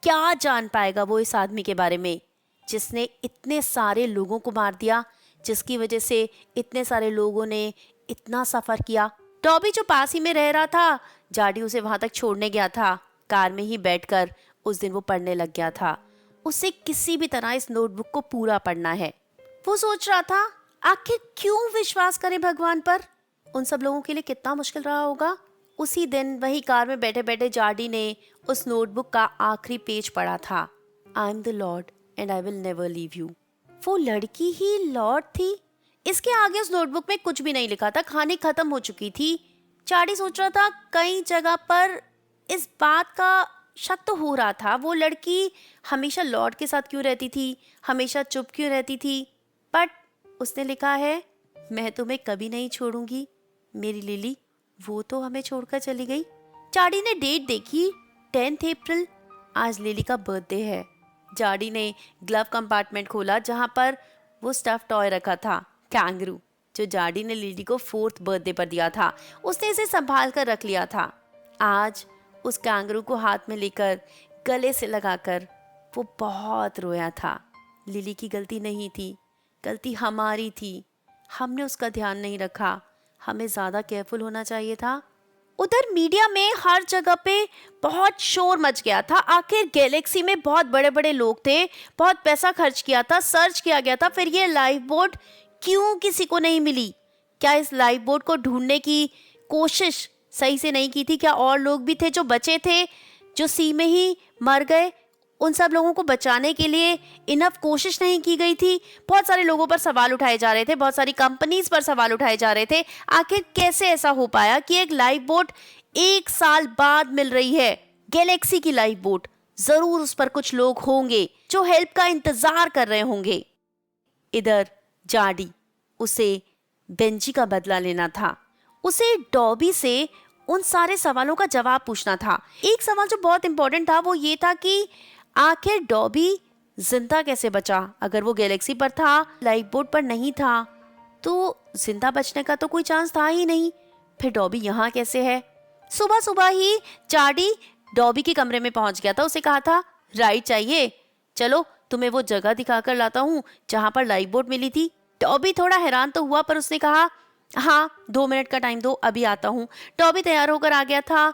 क्या जान पाएगा वो इस आदमी के बारे में जिसने इतने सारे लोगों को मार दिया, जिसकी वजह से इतने सारे लोगों ने इतना सफर किया। डॉबी जो पास ही में रह रहा था, जार्डी उसे वहां तक छोड़ने गया था। कार में ही बैठकर उस दिन वो पढ़ने लग गया था। उसे किसी भी तरह इस नोटबुक को पूरा पढ़ना है। वो सोच रहा था, आखिर क्यों विश्वास करें भगवान पर? उन सब लोगों के लिए कितना मुश्किल रहा होगा। उसी दिन वही कार में बैठे बैठे जार्डी ने उस नोटबुक का आखिरी पेज पढ़ा था। I am the Lord and I will never leave you. वो लड़की ही लॉर्ड थी। इसके आगे उस नोटबुक में कुछ भी नहीं लिखा था, कहानी खत्म हो चुकी थी। जार्डी सोच रहा था, कई जगह पर इस बात का शक तो हो रहा था, वो लड़की हमेशा लॉर्ड के साथ क्यों रहती थी, हमेशा चुप क्यों रहती थी, बट उसने लिखा है, मैं तुम्हें कभी नहीं छोड़ूंगी मेरी लिली, वो तो हमें छोड़कर चली गई। जार्डी ने डेट देखी, 10 अप्रैल, आज लिली का बर्थडे है। जार्डी ने ग्लव कंपार्टमेंट खोला जहां पर वो स्टफ टॉय रखा था, कैंगरू, जो जार्डी ने लिली को 4th बर्थडे पर दिया था। उसने इसे संभाल कर रख लिया था। आज उस कैंगरू को हाथ में लेकर गले से लगाकर वो बहुत रोया था। लिली की गलती नहीं थी, गलती हमारी थी। हमने उसका ध्यान नहीं रखा, हमें ज्यादा केयरफुल होना चाहिए था। उधर मीडिया में हर जगह पे बहुत शोर मच गया था। आखिर गैलेक्सी में बहुत बड़े बड़े लोग थे, बहुत पैसा खर्च किया था, सर्च किया गया था, फिर ये लाइफ बोट क्यों किसी को नहीं मिली? क्या इस लाइफ बोट को ढूंढने की कोशिश सही से नहीं की थी? क्या और लोग भी थे जो बचे थे, जो सी में ही मर गए? उन सब लोगों को बचाने के लिए इनफ कोशिश नहीं की गई थी। बहुत सारे लोगों पर सवाल उठाए जा रहे थे, बहुत सारी कंपनीज पर सवाल उठाए जा रहे थे। आखिर कैसे ऐसा हो पाया कि एक लाइफ बोट 1 साल बाद मिल रही है? गैलेक्सी की लाइफ बोट, जरूर उस पर कुछ लोग होंगे जो हेल्प का इंतजार कर रहे होंगे। इधर जार्डी, उसे बेंजी का बदला लेना था, उसे डॉबी से उन सारे सवालों का जवाब पूछना था। एक सवाल जो बहुत इंपॉर्टेंट था वो ये था कि आखिर डॉबी जिंदा कैसे बचा? अगर वो गैलेक्सी पर था, लाइफ बोट पर नहीं था, तो जिंदा बचने का तो कोई चांस था ही नहीं। फिर डॉबी यहाँ कैसे है? सुबह सुबह ही जार्डी डॉबी के कमरे में पहुंच गया था। उसे कहा था, राइड चाहिए, चलो तुम्हें वो जगह दिखाकर लाता हूँ जहां पर लाइफ बोट मिली थी। डॉबी थोड़ा हैरान तो हुआ, पर उसने कहा, हाँ 2 मिनट का टाइम दो, अभी आता हूँ। डॉबी तैयार होकर आ गया था।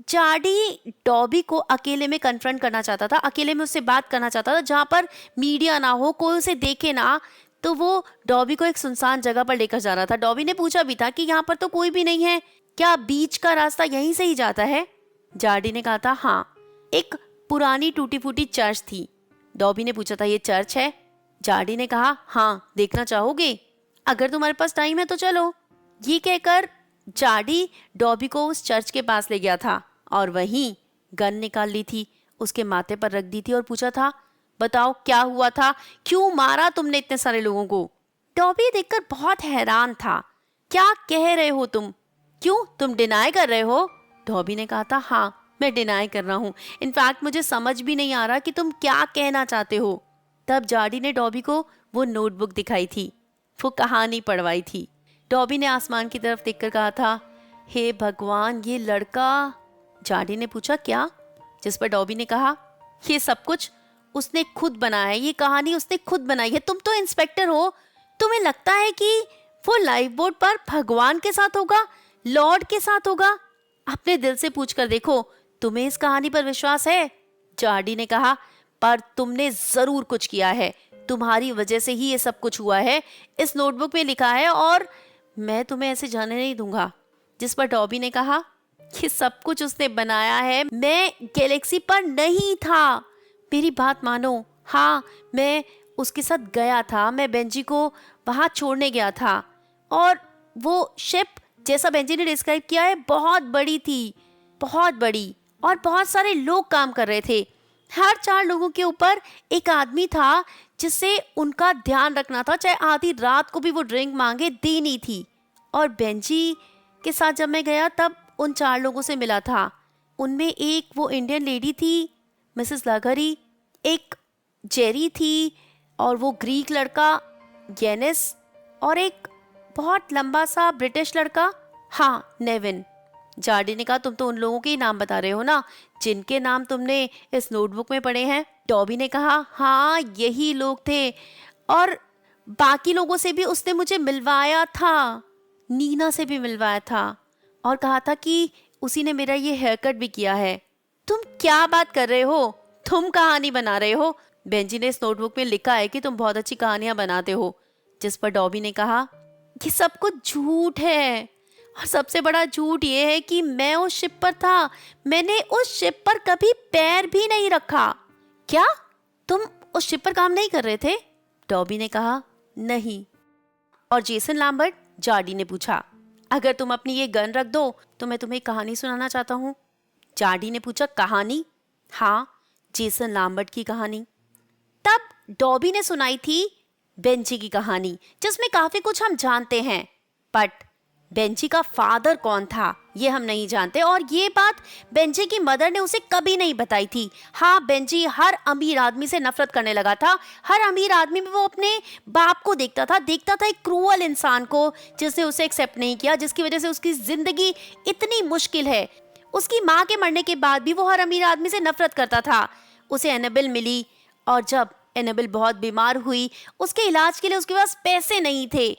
जार्डी डॉबी को अकेले में कन्फ्रंट करना चाहता था, अकेले में उससे बात करना चाहता था जहां पर मीडिया ना हो, कोई उसे देखे ना। तो वो डॉबी को एक सुनसान जगह पर लेकर जा रहा था। डॉबी ने पूछा भी था कि यहाँ पर तो कोई भी नहीं है, क्या बीच का रास्ता यहीं से ही जाता है? जार्डी ने कहा था, हाँ। एक पुरानी टूटी फूटी चर्च थी। डॉबी ने पूछा था, ये चर्च है? जार्डी ने कहा, हाँ, देखना चाहोगे? अगर तुम्हारे पास टाइम है तो चलो। ये कहकर जार्डी डॉबी को उस चर्च के पास ले गया था और वहीं गन निकाल ली थी, उसके माथे पर रख दी थी और पूछा था, बताओ क्या हुआ था, क्यों मारा तुमने इतने सारे लोगों को? डॉबी देखकर बहुत हैरान था। क्या कह रहे हो तुम? क्यों, तुम डिनाई कर रहे हो? डॉबी ने कहा था, हाँ मैं डिनाई कर रहा हूँ। इनफैक्ट मुझे समझ भी नहीं आ रहा कि तुम क्या कहना चाहते हो। तब जाडी ने डॉबी को वो नोटबुक दिखाई थी, वो कहानी पढ़वाई थी। डॉबी ने आसमान की तरफ देखकर कहा था, हे भगवान, ये लड़का। जाडी ने पूछा, क्या? जिस पर डॉबी ने कहा, ये सब कुछ उसने खुद बनाया है, ये कहानी उसने खुद बनाई है। तुम तो इंस्पेक्टर हो, तुम्हें लगता है कि वो लाइफ बोट पर भगवान के साथ होगा, लॉर्ड के साथ होगा? अपने दिल से पूछ कर देखो, तुम्हें इस कहानी पर विश्वास है? जाडी ने कहा, पर तुमने जरूर कुछ किया है, तुम्हारी वजह से ही ये सब कुछ हुआ है। इस नोटबुक में लिखा है और मैं तुम्हें ऐसे जाने नहीं दूंगा। जिस पर डॉबी ने कहा, ये सब कुछ उसने बनाया है, मैं गैलेक्सी पर नहीं था। मेरी बात मानो, हाँ मैं उसके साथ गया था, मैं बेंजी को वहां छोड़ने गया था और वो शिप जैसा बेंजी ने डिस्क्राइब किया है बहुत बड़ी थी, बहुत बड़ी, और बहुत सारे लोग काम कर रहे थे। हर 4 लोगों के ऊपर एक आदमी था जिससे उनका ध्यान रखना था, चाहे आधी रात को भी वो ड्रिंक मांगे देनी थी। और बेंजी के साथ जब मैं गया तब उन 4 लोगों से मिला था। उनमें एक वो इंडियन लेडी थी, मिसेस लागरी, एक जेरी थी, और वो ग्रीक लड़का गेनिस, और एक बहुत लंबा सा ब्रिटिश लड़का, हाँ नेविन। जाडी ने कहा, तुम तो उन लोगों के ही नाम बता रहे हो ना जिनके नाम तुमने इस नोटबुक में पढ़े हैं? डॉबी ने कहा, हाँ यही लोग थे, और बाकी लोगों से भी उसने मुझे मिलवाया था, नीना से भी मिलवाया था, और कहा था कि उसी ने मेरा ये हेयर कट भी किया है। तुम क्या बात कर रहे हो? तुम कहानी बना रहे हो? बेंजी ने इस नोटबुक में लिखा है कि तुम बहुत अच्छी कहानियां बनाते हो। जिस पर डॉबी ने कहा, ये सब कुछ झूठ है, और सबसे बड़ा झूठ ये है कि मैं उस शिप पर था, मैंने उस शिप पर कभी पैर भी नहीं रखा। क्या, तुम उस शिप पर काम नहीं कर रहे थे? डॉबी ने कहा, नहीं। और जेसन लैम्बर्ट? जाडी ने पूछा, अगर तुम अपनी ये गन रख दो तो मैं तुम्हें कहानी सुनाना चाहता हूँ। जाडी ने पूछा, कहानी? हाँ, जेसन लैम्बर्ट की कहानी। तब डॉबी ने सुनाई थी बेंजी की कहानी, जिसमें काफी कुछ हम जानते हैं, बट बेंजी का फादर कौन था ये हम नहीं जानते, और ये बात बेंजी की मदर ने उसे कभी नहीं बताई थी। हाँ, बेंजी हर अमीर आदमी से नफरत करने लगा था। हर अमीर आदमी में वो अपने बाप को देखता था एक क्रूअल इंसान को जिसने उसे एक्सेप्ट नहीं किया, जिसकी वजह से उसकी जिंदगी इतनी मुश्किल है। उसकी माँ के मरने के बाद भी वो हर अमीर आदमी से नफरत करता था। उसे एनाबेल मिली, और जब एनाबेल बहुत बीमार हुई, उसके इलाज के लिए उसके पास पैसे नहीं थे,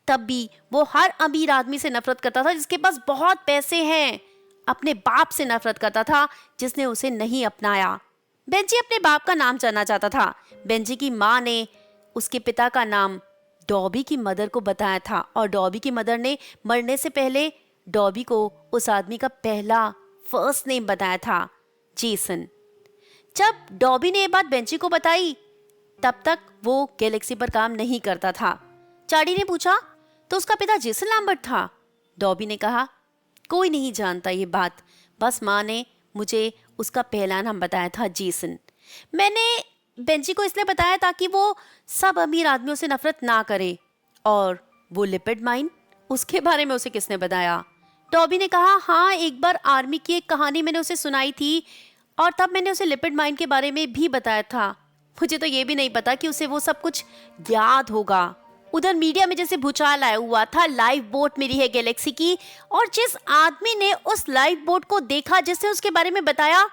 तब भी वो हर अमीर आदमी से नफरत करता था जिसके पास बहुत पैसे हैं। अपने बाप से नफरत करता था जिसने उसे नहीं अपनाया। बेंजी अपने बाप का नाम जानना चाहता था। बेंजी की माँ ने उसके पिता का नाम डॉबी की मदर को बताया था, और डॉबी की मदर ने मरने से पहले डॉबी को उस आदमी का पहला फर्स्ट नेम बताया था, जेसन। जब डॉबी ने ये बात बेंजी को बताई, तब तक वो गैलेक्सी पर काम नहीं करता था। जाडी ने पूछा, तो उसका पिता जेसन लैम्बर्ट था? डॉबी ने कहा, कोई नहीं जानता ये बात, बस माँ ने मुझे उसका पहला नाम बताया था, जेसन। मैंने बेंजी को इसलिए बताया ताकि वो सब अमीर आदमियों से नफरत ना करे। और वो लिपिड माइन, उसके बारे में उसे किसने बताया? डॉबी ने कहा, हाँ एक बार आर्मी की एक कहानी मैंने उसे सुनाई थी, और तब मैंने उसे लिपिड माइन के बारे में भी बताया था। मुझे तो ये भी नहीं पता कि उसे वो सब कुछ याद होगा। उधर मीडिया में जैसे भूचाल आया हुआ था, लाइफ बोट मिली है गैलेक्सी की, और जिस आदमी ने उस लाइफ बोट को देखा, जिसने उसके बारे में बताया,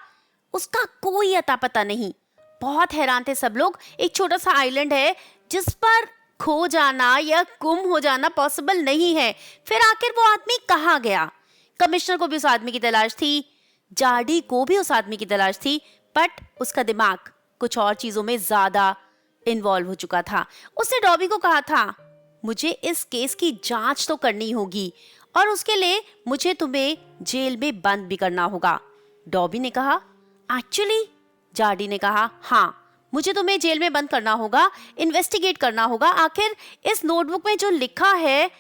उसका कोई अता पता नहीं। बहुत हैरान थे सब लोग। एक छोटा सा आइलैंड है जिस पर खो जाना या गुम हो जाना पॉसिबल नहीं है। फिर आखिर वो आदमी कहाँ गया? कमिश्नर को भी उस आदमी की तलाश थी, जाडी को भी उस आदमी की तलाश थी, बट उसका दिमाग कुछ और चीजों में ज्यादा इन्वॉल्व हो चुका था। उसने डॉबी को कहा था, मुझे इस केस की जांच तो करनी होगी, और उसके लिए मुझे तुम्हें जेल में बंद भी करना होगा। डॉबी ने कहा, एक्चुअली? जाडी ने कहा, हाँ मुझे तुम्हें जेल में बंद करना होगा, इन्वेस्टिगेट करना होगा, आखिर इस नोटबुक में जो लिखा है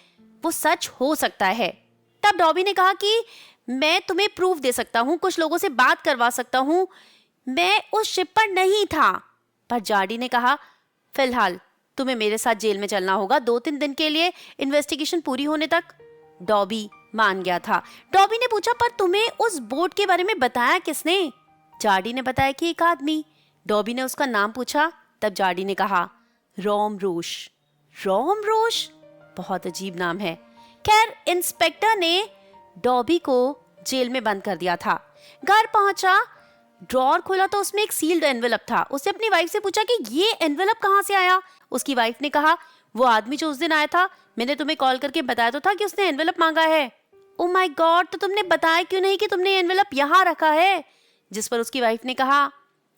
वो सच हो सकता है। तब डॉबी ने कहा कि मैं तुम्हें प्रूफ दे सकता हूँ, कुछ लोगों से बात करवा सकता हूँ, मैं उस शिप पर नहीं था, पर जार्डी ने कहा, फिलहाल तुम्हें मेरे साथ जेल में चलना होगा 2-3 दिन के लिए, इन्वेस्टिगेशन पूरी होने तक। डॉबी मान गया था। डॉबी ने पूछा, पर तुम्हें उस बोट के बारे में बताया किसने? जार्डी ने बताया कि एक आदमी। डॉबी ने उसका नाम पूछा, तब जार्डी ने कहा, रोम रोश। रोम रोश, बहुत अजीब नाम है। खैर, इंस्पेक्टर ने डॉबी को जेल में बंद कर दिया था। घर पहुंचा, ड्रॉर खोला तो उसमें एक सील्ड एनवेलप था। उसने अपनी वाइफ से पूछा कि ये एनवेलप कहाँ से आया? उसकी वाइफ ने कहा, वो आदमी जो उस दिन आया था, मैंने तुम्हें कॉल करके बताया तो था कि उसने एनवेलप मांगा है। ओ माय गॉड, तो तुमने बताया क्यों नहीं कि तुमने एनवेलप यहाँ रखा है? जिस पर उसकी वाइफ ने कहा,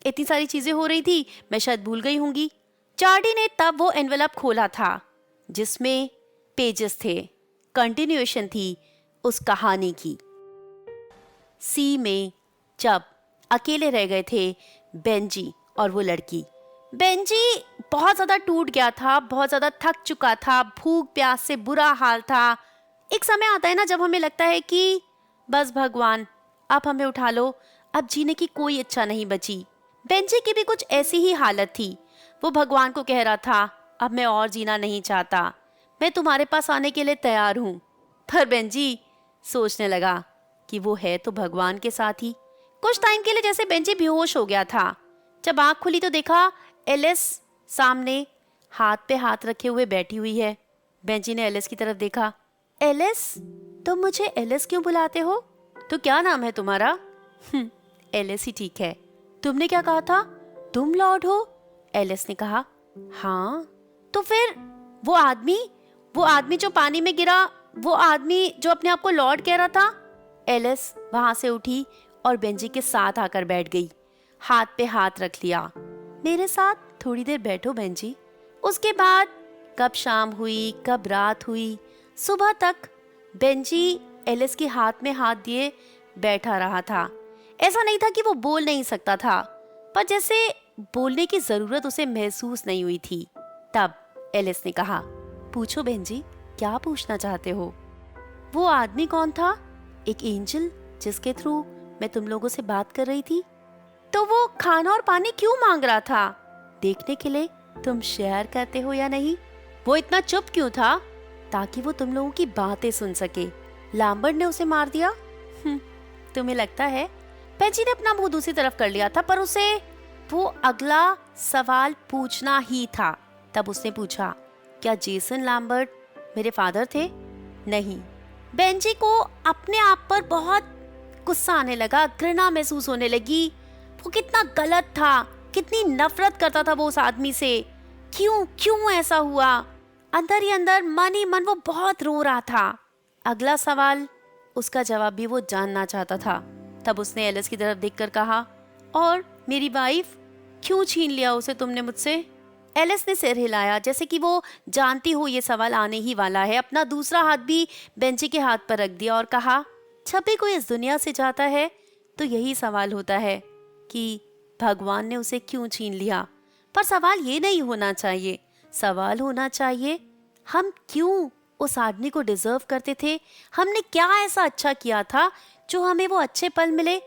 इतनी सारी चीजें हो रही थी, मैं शायद भूल गई होंगी। जार्डी ने तब वो एनवेलप खोला था जिसमें पेजेस थे, कंटिन्यूएशन थी उस कहानी की। सी में जब अकेले रह गए थे बेंजी और वो लड़की। बेंजी बहुत ज्यादा टूट गया था, बहुत ज्यादा थक चुका था, भूख प्यास से बुरा हाल था। एक समय आता है ना जब हमें लगता है कि बस भगवान अब हमें उठा लो, अब जीने की कोई इच्छा नहीं बची। बेंजी की भी कुछ ऐसी ही हालत थी। वो भगवान को कह रहा था, अब मैं और जीना नहीं चाहता, मैं तुम्हारे पास आने के लिए तैयार हूँ। पर बेंजी सोचने लगा कि वो है तो भगवान के साथ ही। कुछ टाइम के लिए जैसे बेंजी बेहोश हो गया था। जब आंख खुली तो देखा एलिस सामने हाथ पे हाथ रखे हुए बैठी हुई है। बेंजी ने एलिस की तरफ देखा। एलिस, तुम मुझे एलिस क्यों बुलाते हो? तो क्या नाम है तुम्हारा? एलिस ही ठीक है। तुमने क्या कहा था? तुम लॉर्ड हो? एलिस ने कहा। हाँ। तो फिर वो आदमी जो पानी में गिरा, वो आदमी जो अपने आप को लॉर्ड कह रहा था? एलिस वहां से उठी और बेंजी के साथ आकर बैठ गई, हाथ पे हाथ रख लिया। मेरे साथ थोड़ी देर बैठो बेंजी। उसके बाद कब शाम हुई, कब रात हुई, सुबह तक बेंजी एलिस के हाथ में हाथ दिए बैठा रहा था। ऐसा नहीं था कि वो बोल नहीं सकता था, पर जैसे बोलने की जरूरत उसे महसूस नहीं हुई थी। तब एलिस ने कहा, पूछो बेंजी, क्या पूछना चाहते हो? वो आदमी कौन था? एक एंजल जिसके थ्रू मैं तुम लोगों से बात कर रही थी। तो वो खाना और पानी क्यों मांग रहा था? देखने के लिए तुम शेयर करते हो या नहीं। वो इतना चुप क्यों था? ताकि वो तुम लोगों की बातें सुन सके। लैम्बर्ट ने उसे मार दिया। तुम्हें लगता है? बेंजी ने अपना मुंह दूसरी तरफ कर लिया था, पर उसे वो अगला सवाल पूछना ही था। तब उसने पूछा, क्या जेसन लैम्बर्ट मेरे फादर थे? नहीं। बेंजी को अपने आप पर बहुत गुस्सा आने लगा, घृणा महसूस होने लगी। वो कितना गलत था, कितनी नफरत करता था वो उस आदमी से। क्यों ऐसा हुआ? अंदर ही अंदर, मन ही मन वो बहुत रो रहा था। अगला सवाल, उसका जवाब भी वो जानना चाहता था। तब उसने एलिस की तरफ देखकर कहा, और मेरी वाइफ, क्यों छीन लिया उसे तुमने मुझसे? एलिस ने सिर हिलाया, जैसे कि वो जानती हो ये सवाल आने ही वाला है। अपना दूसरा हाथ भी बेंजी के हाथ पर रख दिया और कहा, जब भी कोई इस दुनिया से जाता है तो यही सवाल होता है कि भगवान ने उसे क्यों छीन लिया। पर सवाल ये नहीं होना चाहिए, सवाल होना चाहिए, हम क्यों उस आदमी को डिजर्व करते थे? हमने क्या ऐसा अच्छा किया था जो हमें वो अच्छे पल मिले?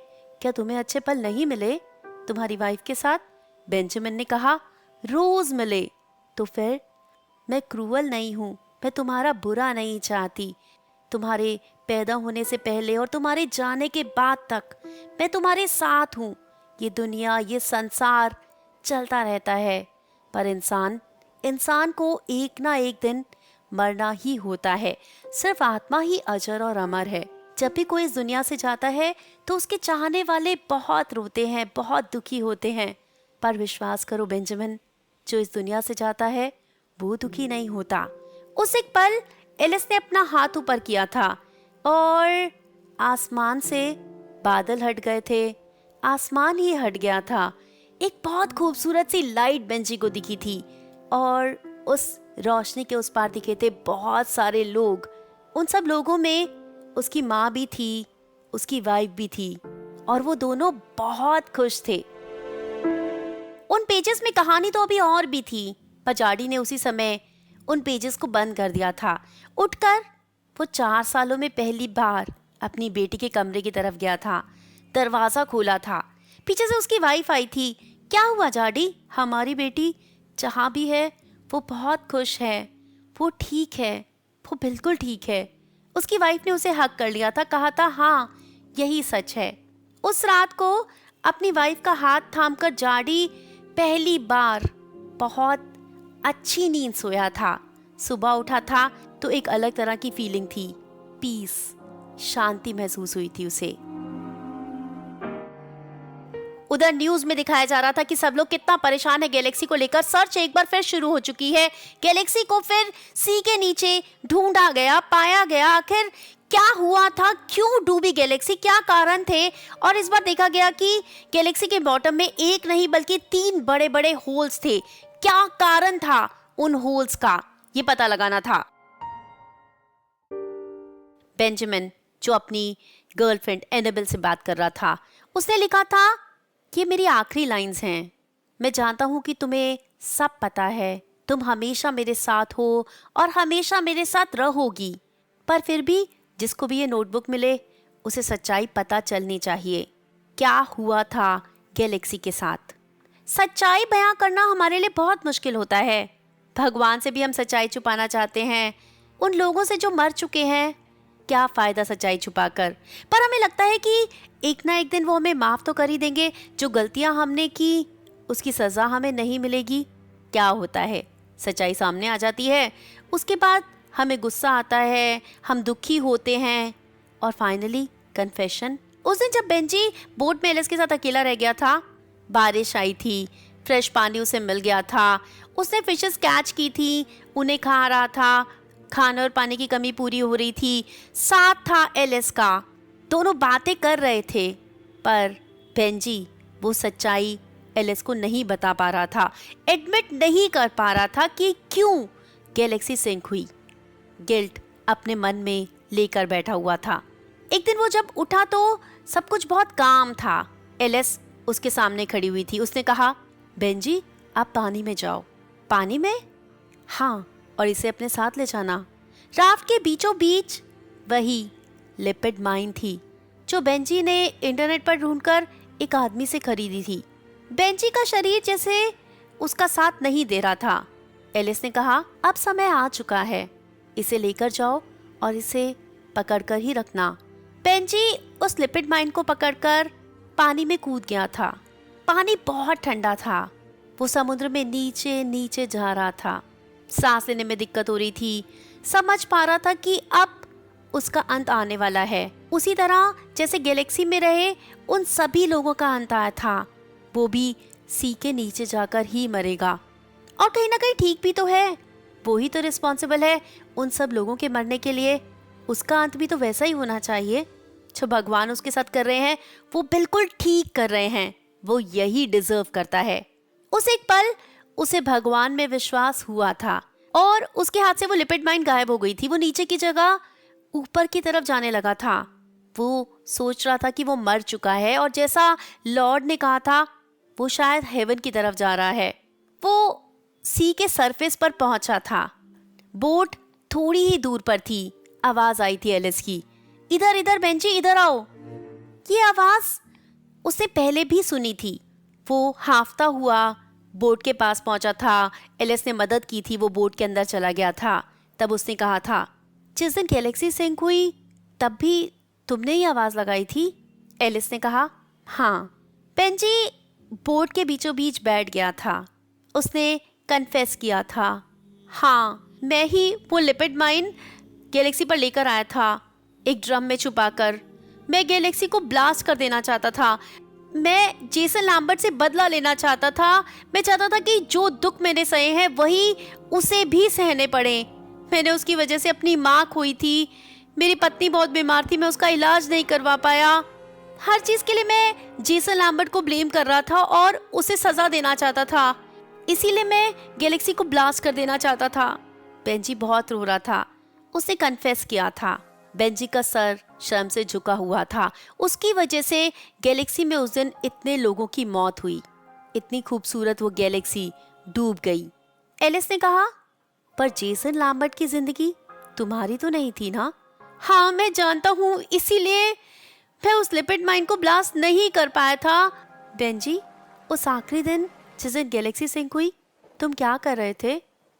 क्या तुम्हें अच्छे पल नहीं मिले तुम्हारी वाइफ के साथ? बेंजामिन ने कहा, रोज मिले। तो फिर मैं क्रूअल नहीं हूँ, मैं तुम्हारा बुरा नहीं चाहती। तुम्हारे पैदा होने से पहले और तुम्हारे जाने के बाद तक मैं तुम्हारे साथ हूँ। ये दुनिया, ये संसार चलता रहता है, पर इंसान को एक ना एक दिन मरना ही होता है। सिर्फ आत्मा ही अजर और अमर है। जब भी कोई इस दुनिया से जाता है तो उसके चाहने वाले बहुत रोते हैं, बहुत दुखी होते हैं। पर विश्वास करो बेंजामिन, जो इस दुनिया से जाता है वो दुखी नहीं होता। उस एक पल एलिस ने अपना हाथ ऊपर किया था और आसमान से बादल हट गए थे। आसमान ही हट गया था। एक बहुत खूबसूरत सी लाइट बेंजी को दिखी थी और उस रोशनी के उस पार दिखे थे बहुत सारे लोग। उन सब लोगों में उसकी माँ भी थी, उसकी वाइफ भी थी और वो दोनों बहुत खुश थे। उन पेजेस में कहानी तो अभी और भी थी, पर जार्डी ने उसी समय उन पेजेस को बंद कर दिया था। उठकर वो 4 सालों में पहली बार अपनी बेटी के कमरे की तरफ गया था। दरवाजा खोला था। पीछे से उसकी वाइफ आई थी। क्या हुआ जाडी? हमारी बेटी जहाँ भी है वो बहुत खुश है, वो ठीक है, वो बिल्कुल ठीक है। उसकी वाइफ ने उसे हक कर लिया था, कहा था हाँ यही सच है। उस रात को अपनी वाइफ का हाथ थामकर जाडी पहली बार बहुत अच्छी नींद सोया था। सुबह उठा था तो एक अलग तरह की फीलिंग थी, पीस, शांति महसूस हुई थी उसे। उधर न्यूज में दिखाया जा रहा था कि सब लोग कितना परेशान है गैलेक्सी को लेकर। सर्च एक बार फिर शुरू हो चुकी है। गैलेक्सी को फिर सी के नीचे ढूंढा गया, पाया गया। आखिर क्या हुआ था, क्यों डूबी गैलेक्सी, क्या कारण थे? और इस बार देखा गया कि गैलेक्सी के बॉटम में एक नहीं बल्कि 3 बड़े बड़े होल्स थे। क्या कारण था उन होल्स का, ये पता लगाना था। बेंजामिन जो अपनी गर्लफ्रेंड एनाबेल से बात कर रहा था, उसने लिखा था ये मेरी आखिरी लाइंस हैं। मैं जानता हूँ कि तुम्हें सब पता है, तुम हमेशा मेरे साथ हो और हमेशा मेरे साथ रहोगी, पर फिर भी जिसको भी ये नोटबुक मिले उसे सच्चाई पता चलनी चाहिए। क्या हुआ था गैलेक्सी के साथ? सच्चाई बयां करना हमारे लिए बहुत मुश्किल होता है। भगवान से भी हम सच्चाई छुपाना चाहते हैं, उन लोगों से जो मर चुके हैं। क्या फायदा सच्चाई छुपाकर? पर हमें लगता है कि एक ना एक दिन वो हमें माफ तो कर ही देंगे। जो गलतियां हमने की उसकी सजा हमें नहीं मिलेगी। क्या होता है, सच्चाई सामने आ जाती है, उसके बाद हमें गुस्सा आता है, हम दुखी होते हैं और फाइनली कन्फेशन। उस दिन जब बेंजी बोट में एलिस के साथ अकेला रह गया था, बारिश आई थी, फ्रेश पानी उसे मिल गया था, उसने फिशेस कैच की थी, उन्हें खा रहा था, खाने और पानी की कमी पूरी हो रही थी, साथ था एलिस का, दोनों बातें कर रहे थे। पर बेंजी वो सच्चाई एलिस को नहीं बता पा रहा था, एडमिट नहीं कर पा रहा था कि क्यों गैलेक्सी सिंक हुई। गिल्ट अपने मन में लेकर बैठा हुआ था। एक दिन वो जब उठा तो सब कुछ बहुत काम था। एलिस उसके सामने खड़ी हुई थी। उसने कहा, बेंजी आप पानी में जाओ। पानी में? हाँ, और इसे अपने साथ ले जाना। राफ्ट के बीचों बीच वही लिपिड माइन थी जो बेंजी ने इंटरनेट पर ढूंढकर एक आदमी से खरीदी थी। बेंजी का शरीर जैसे उसका साथ नहीं दे रहा था। एलिस ने कहा, अब समय आ चुका है, इसे लेकर जाओ और इसे पकड़कर ही रखना। बेंजी उस लिपिड माइन को पकड़कर पानी में कूद गया था। पानी बहुत ठंडा था, वो समुद्र में नीचे नीचे जा रहा था। सांस लेने में दिक्कत हो रही थी, समझ पा रहा था कि अब उसका अंत आने वाला है। उसी तरह जैसे गैलेक्सी में रहे उन सभी लोगों का अंत आया था, वो भी सी के नीचे जाकर ही मरेगा। और कहीं ना कहीं ठीक भी तो है, वो ही तो रिस्पॉन्सिबल है उन सब लोगों के मरने के लिए। उसका अंत भी तो वैसा ही होना चाहिए। जो भगवान उसके साथ कर रहे हैं वो बिल्कुल ठीक कर रहे हैं, वो यही डिजर्व करता है। उस एक पल उसे भगवान में विश्वास हुआ था और उसके हाथ से वो लिपिड माइन गायब हो गई थी। वो नीचे की जगह ऊपर की तरफ जाने लगा था। वो सोच रहा था कि वो मर चुका है और जैसा लॉर्ड ने कहा था वो शायद हेवन की तरफ जा रहा है। वो सी के सरफेस पर पहुंचा था। बोट थोड़ी ही दूर पर थी। आवाज आई थी एलिस की, इधर इधर बेंजी इधर आओ। ये आवाज उसने पहले भी सुनी थी। वो हांफता हुआ बोट के पास पहुंचा था। एलिस ने मदद की थी, वो बोट के अंदर चला गया था। तब उसने कहा था, जिस दिन गैलेक्सी सिंक हुई तब भी तुमने ही आवाज लगाई थी? एलिस ने कहा, हाँ। बेंजी बोट के बीचों बीच बैठ गया था। उसने कन्फेस किया था, हाँ मैं ही वो लिपिड माइन गैलेक्सी पर लेकर आया था, एक ड्रम में छुपाकर। मैं गैलेक्सी को ब्लास्ट कर देना चाहता था। मैं जेसन लैम्बर्ट से बदला लेना चाहता था। मैं चाहता था कि जो दुख मैंने सहे हैं वही उसे भी सहने पड़े। मैंने उसकी वजह से अपनी माँ खोई थी, मेरी पत्नी बहुत बीमार थी, मैं उसका इलाज नहीं करवा पाया। हर चीज के लिए मैं जेसन लैम्बर्ट को ब्लेम कर रहा था और उसे सजा देना चाहता था। इसीलिए मैं गैलेक्सी को ब्लास्ट कर देना चाहता था। बेंजी बहुत रो रहा था। उसने कन्फेस किया था। बेंजी का सर शर्म से झुका हुआ था। उसकी वजह से गैलेक्सी में उस दिन इतने लोगों की मौत हुई। इतनी खूबसूरत वो गैलेक्सी डूब गई। एलिस ने कहा, पर जेसन लैम्बर्ट की जिंदगी तुम्हारी तो नहीं थी ना? हाँ मैं जानता हूँ, इसीलिए मैं उस लिपिड माइन को ब्लास्ट नहीं कर पाया था। बेंजी उस आखिरी दिन जिस दिन गैलेक्सी सिंक हुई, तुम क्या कर रहे थे?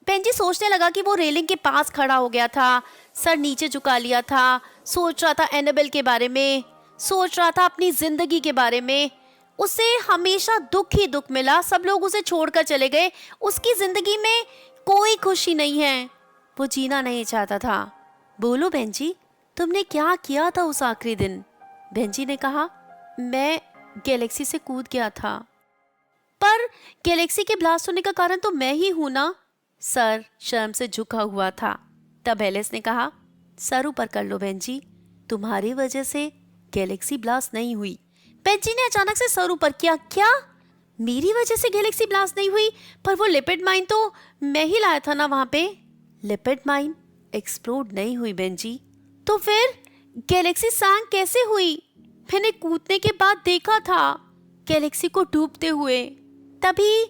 बेंजी सोचने लगा कि वो रेलिंग के पास खड़ा हो गया था, सर नीचे झुका लिया था, सोच रहा था एनाबेल के बारे में, सोच रहा था अपनी जिंदगी के बारे में। उसे हमेशा दुख ही दुख मिला, सब लोग उसे छोड़कर चले गए, उसकी जिंदगी में कोई खुशी नहीं है, वो जीना नहीं चाहता था। बोलो बेंजी, तुमने क्या किया था उस आखिरी दिन? बेंजी ने कहा, मैं गैलेक्सी से कूद गया था। पर गैलेक्सी के ब्लास्ट होने का कारण तो मैं ही हूं ना। सर शर्म से झुका हुआ था। तब एलिस ने कहा, सर ऊपर कर लो बेंजी, तुम्हारी वजह से गैलेक्सी ब्लास्ट नहीं हुई। बेंजी ने अचानक से सर ऊपर किया। क्या? मेरी वजह से गैलेक्सी ब्लास्ट नहीं हुई? पर वो लिपिड माइन तो मैं ही लाया था ना वहां पे। लिपिड माइन एक्सप्लोड नहीं हुई बेंजी। तो फिर गैलेक्सी सैंक कैसे हुई? मैंने कूदने के बाद देखा था गैलेक्सी को डूबते हुए। तभी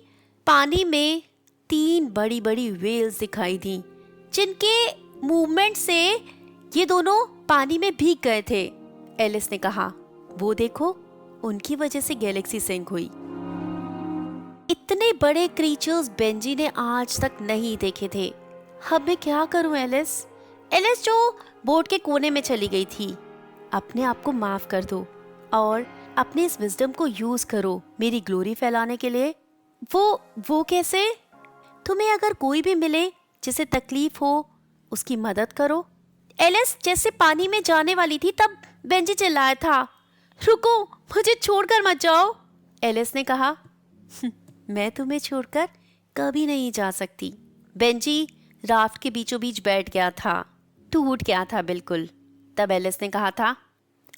पानी में 3 बड़ी बड़ी वेल्स दिखाई दी, जिनके मूवमेंट से ये दोनों पानी में भीग गए थे। एलिस ने कहा, वो देखो, उनकी वजह से गैलेक्सी सिंक हुई। इतने बड़े क्रीचर्स बेंजी ने आज तक नहीं देखे थे। अब मैं क्या करूं एलिस? एलिस जो बोट के कोने में चली गई थी, अपने आप को माफ कर दो और अपने इस विजडम को यूज करो मेरी ग्लोरी फैलाने के लिए। वो कैसे? तुम्हें अगर कोई भी मिले जिसे तकलीफ हो, उसकी मदद करो। एलिस जैसे पानी में जाने वाली थी तब बेंजी चिल्लाया था, रुको, मुझे छोड़कर मत जाओ। एलिस ने कहा, मैं तुम्हें छोड़कर कभी नहीं जा सकती। बेंजी राफ्ट के बीचों बीच बैठ गया था, टूट गया था बिल्कुल। तब एलिस ने कहा था,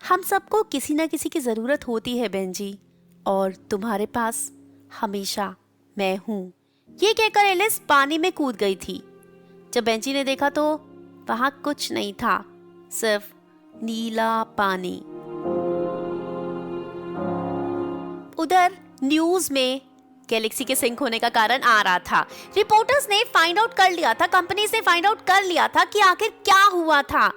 हम सबको किसी न किसी की जरूरत होती है बेंजी, और तुम्हारे पास हमेशा मैं हूं। ये कहकर एलिस पानी में कूद गई थी। जब बेंजी ने देखा तो वहां कुछ नहीं था, सिर्फ नीला पानी। उधर न्यूज में गैलेक्सी के सिंक होने का कारण आ रहा था। रिपोर्टर्स ने फाइंड आउट कर लिया था, कंपनीज ने फाइंड आउट कर लिया था कि आखिर क्या हुआ था।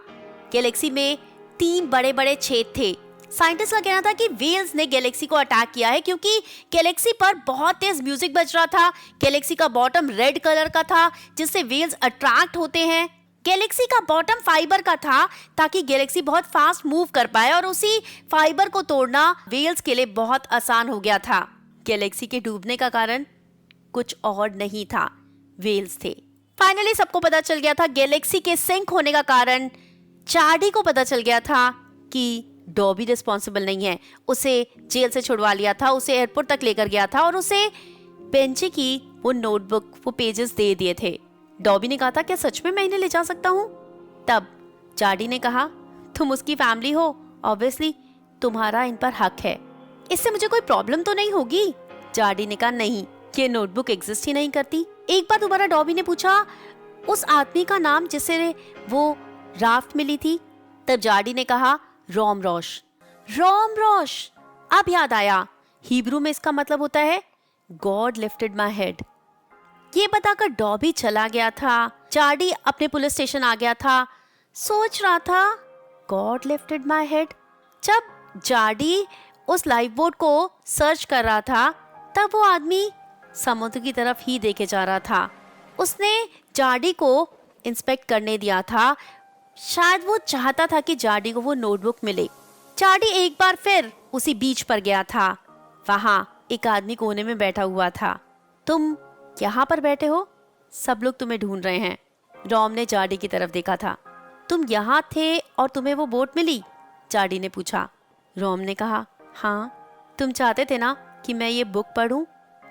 गैलेक्सी में 3 बड़े बड़े छेद थे। साइंटिस्ट का कहना था कि वेल्स ने गैलेक्सी को अटैक किया है, क्योंकि गैलेक्सी पर बहुत तेज म्यूजिक बज रहा था। गैलेक्सी का बॉटम रेड कलर का था, जिससे वेल्स अट्रैक्ट होते हैं। गैलेक्सी का बॉटम फाइबर का था, ताकि गैलेक्सी बहुत फास्ट मूव कर पाए, और उसी फाइबर को तोड़ना वेल्स के लिए बहुत आसान हो गया था। गैलेक्सी के डूबने का कारण कुछ और नहीं था, वेल्स थे। फाइनली सबको पता चल गया था गैलेक्सी के सिंक होने का कारण। चार्डी को पता चल गया था कि डॉबी रिस्पॉन्सिबल नहीं है। उसे जेल से छुड़वा लिया था, उसे एयरपोर्ट तक लेकर गया था, और उसे बेंजी की वो नोटबुक, वो पेजेस दे दिए थे। डॉबी ने कहा था, क्या सच में मैं इन्हें ले जा सकता हूँ? तब चार्डी ने कहा, तुम उसकी फैमिली हो, ऑब्वियसली तुम्हारा इन पर हक है, इससे मुझे कोई प्रॉब्लम तो नहीं होगी? चार्डी ने कहा, नहीं, ये नोटबुक एग्जिस्ट ही नहीं करती। एक बार दोबारा डॉबी ने पूछा, उस आदमी का नाम जिससे वो राफ्ट मिली थी? तब जार्डी ने कहा, रोम रोश। रोम रोश, अब याद आया, हिब्रू में इसका मतलब होता है गॉड लिफ्टेड माई हेड। ये बताकर डॉबी चला गया था। जार्डी अपने पुलिस स्टेशन आ गया था, सोच रहा था गॉड लिफ्टेड माई हेड। जब जार्डी उस लाइफ बोट को सर्च कर रहा था, तब वो आदमी समुद्र की तरफ ही देखे जा रहा था। उसने जार्डी को इंस्पेक्ट करने दिया था, शायद वो चाहता था कि जार्डी को वो नोटबुक मिले। जार्डी एक बार फिर उसी बीच पर गया था। वहां एक आदमी कोने में बैठा हुआ था। तुम यहाँ पर बैठे हो, सब लोग तुम्हें ढूंढ रहे हैं। रॉम ने जार्डी की तरफ देखा था। तुम यहाँ थे और तुम्हें वो बोट मिली? जार्डी ने पूछा। रॉम ने कहा, हाँ, तुम चाहते थे ना कि मैं ये बुक पढूं?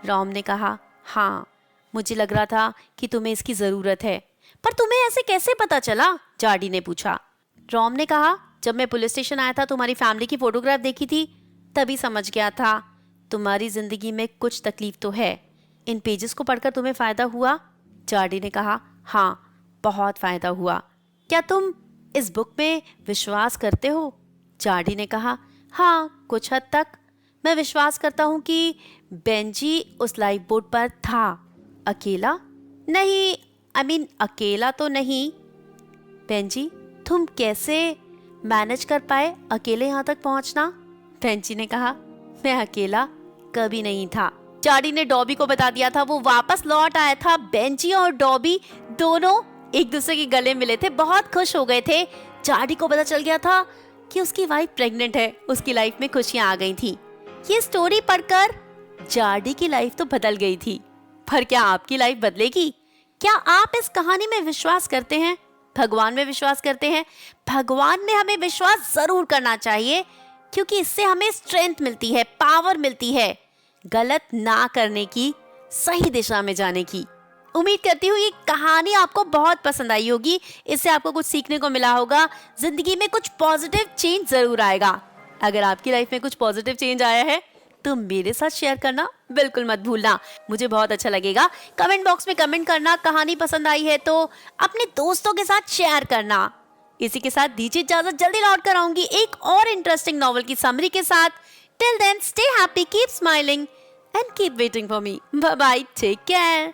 रॉम ने कहा, हाँ, मुझे लग रहा था कि तुम्हें इसकी जरूरत है। पर तुम्हें ऐसे कैसे पता चला? जार्डी ने पूछा। रॉम ने कहा, जब मैं पुलिस स्टेशन आया था, तुम्हारी फैमिली की फोटोग्राफ देखी थी, तभी समझ गया था तुम्हारी जिंदगी में कुछ तकलीफ तो है। इन पेजेस को पढ़कर तुम्हें फायदा हुआ? जार्डी ने कहा, हाँ, बहुत फायदा हुआ। क्या तुम इस बुक में विश्वास करते हो? जार्डी ने कहा, हाँ, कुछ हद तक। मैं विश्वास करता हूँ कि बेंजी उस लाइफ बोट पर था। अकेला नहीं, अकेला तो नहीं। बेंजी, तुम कैसे मैनेज कर पाए अकेले यहाँ तक पहुँचना? बेंजी ने कहा, मैं अकेला कभी नहीं था। चार्ली ने डॉबी को बता दिया था, वो वापस लौट आया था। बेंजी और डॉबी दोनों एक दूसरे के गले मिले थे, बहुत खुश हो गए थे। चार्ली को पता चल गया था कि उसकी वाइफ प्रेग्नेंट है, उसकी लाइफ में खुशियां आ गई थी। ये स्टोरी पढ़कर चार्ली की लाइफ तो बदल गई थी, पर क्या आपकी लाइफ बदलेगी? क्या आप इस कहानी में विश्वास करते हैं? भगवान में विश्वास करते हैं? भगवान में हमें विश्वास जरूर करना चाहिए, क्योंकि इससे हमें स्ट्रेंथ मिलती है, पावर मिलती है गलत ना करने की, सही दिशा में जाने की। उम्मीद करती हूँ ये कहानी आपको बहुत पसंद आई होगी, इससे आपको कुछ सीखने को मिला होगा, जिंदगी में कुछ पॉजिटिव चेंज जरूर आएगा। अगर आपकी लाइफ में कुछ पॉजिटिव चेंज आया है तो मेरे साथ शेयर करना बिल्कुल मत भूलना, मुझे बहुत अच्छा लगेगा। कमेंट बॉक्स में कमेंट करना, कहानी पसंद आई है तो अपने दोस्तों के साथ शेयर करना। इसी के साथ दीजिए इजाजत, जल्दी लौट कर आऊंगी एक और इंटरेस्टिंग नॉवल की समरी के साथ। Till then stay happy, keep smiling and keep waiting for me. Bye bye, take care.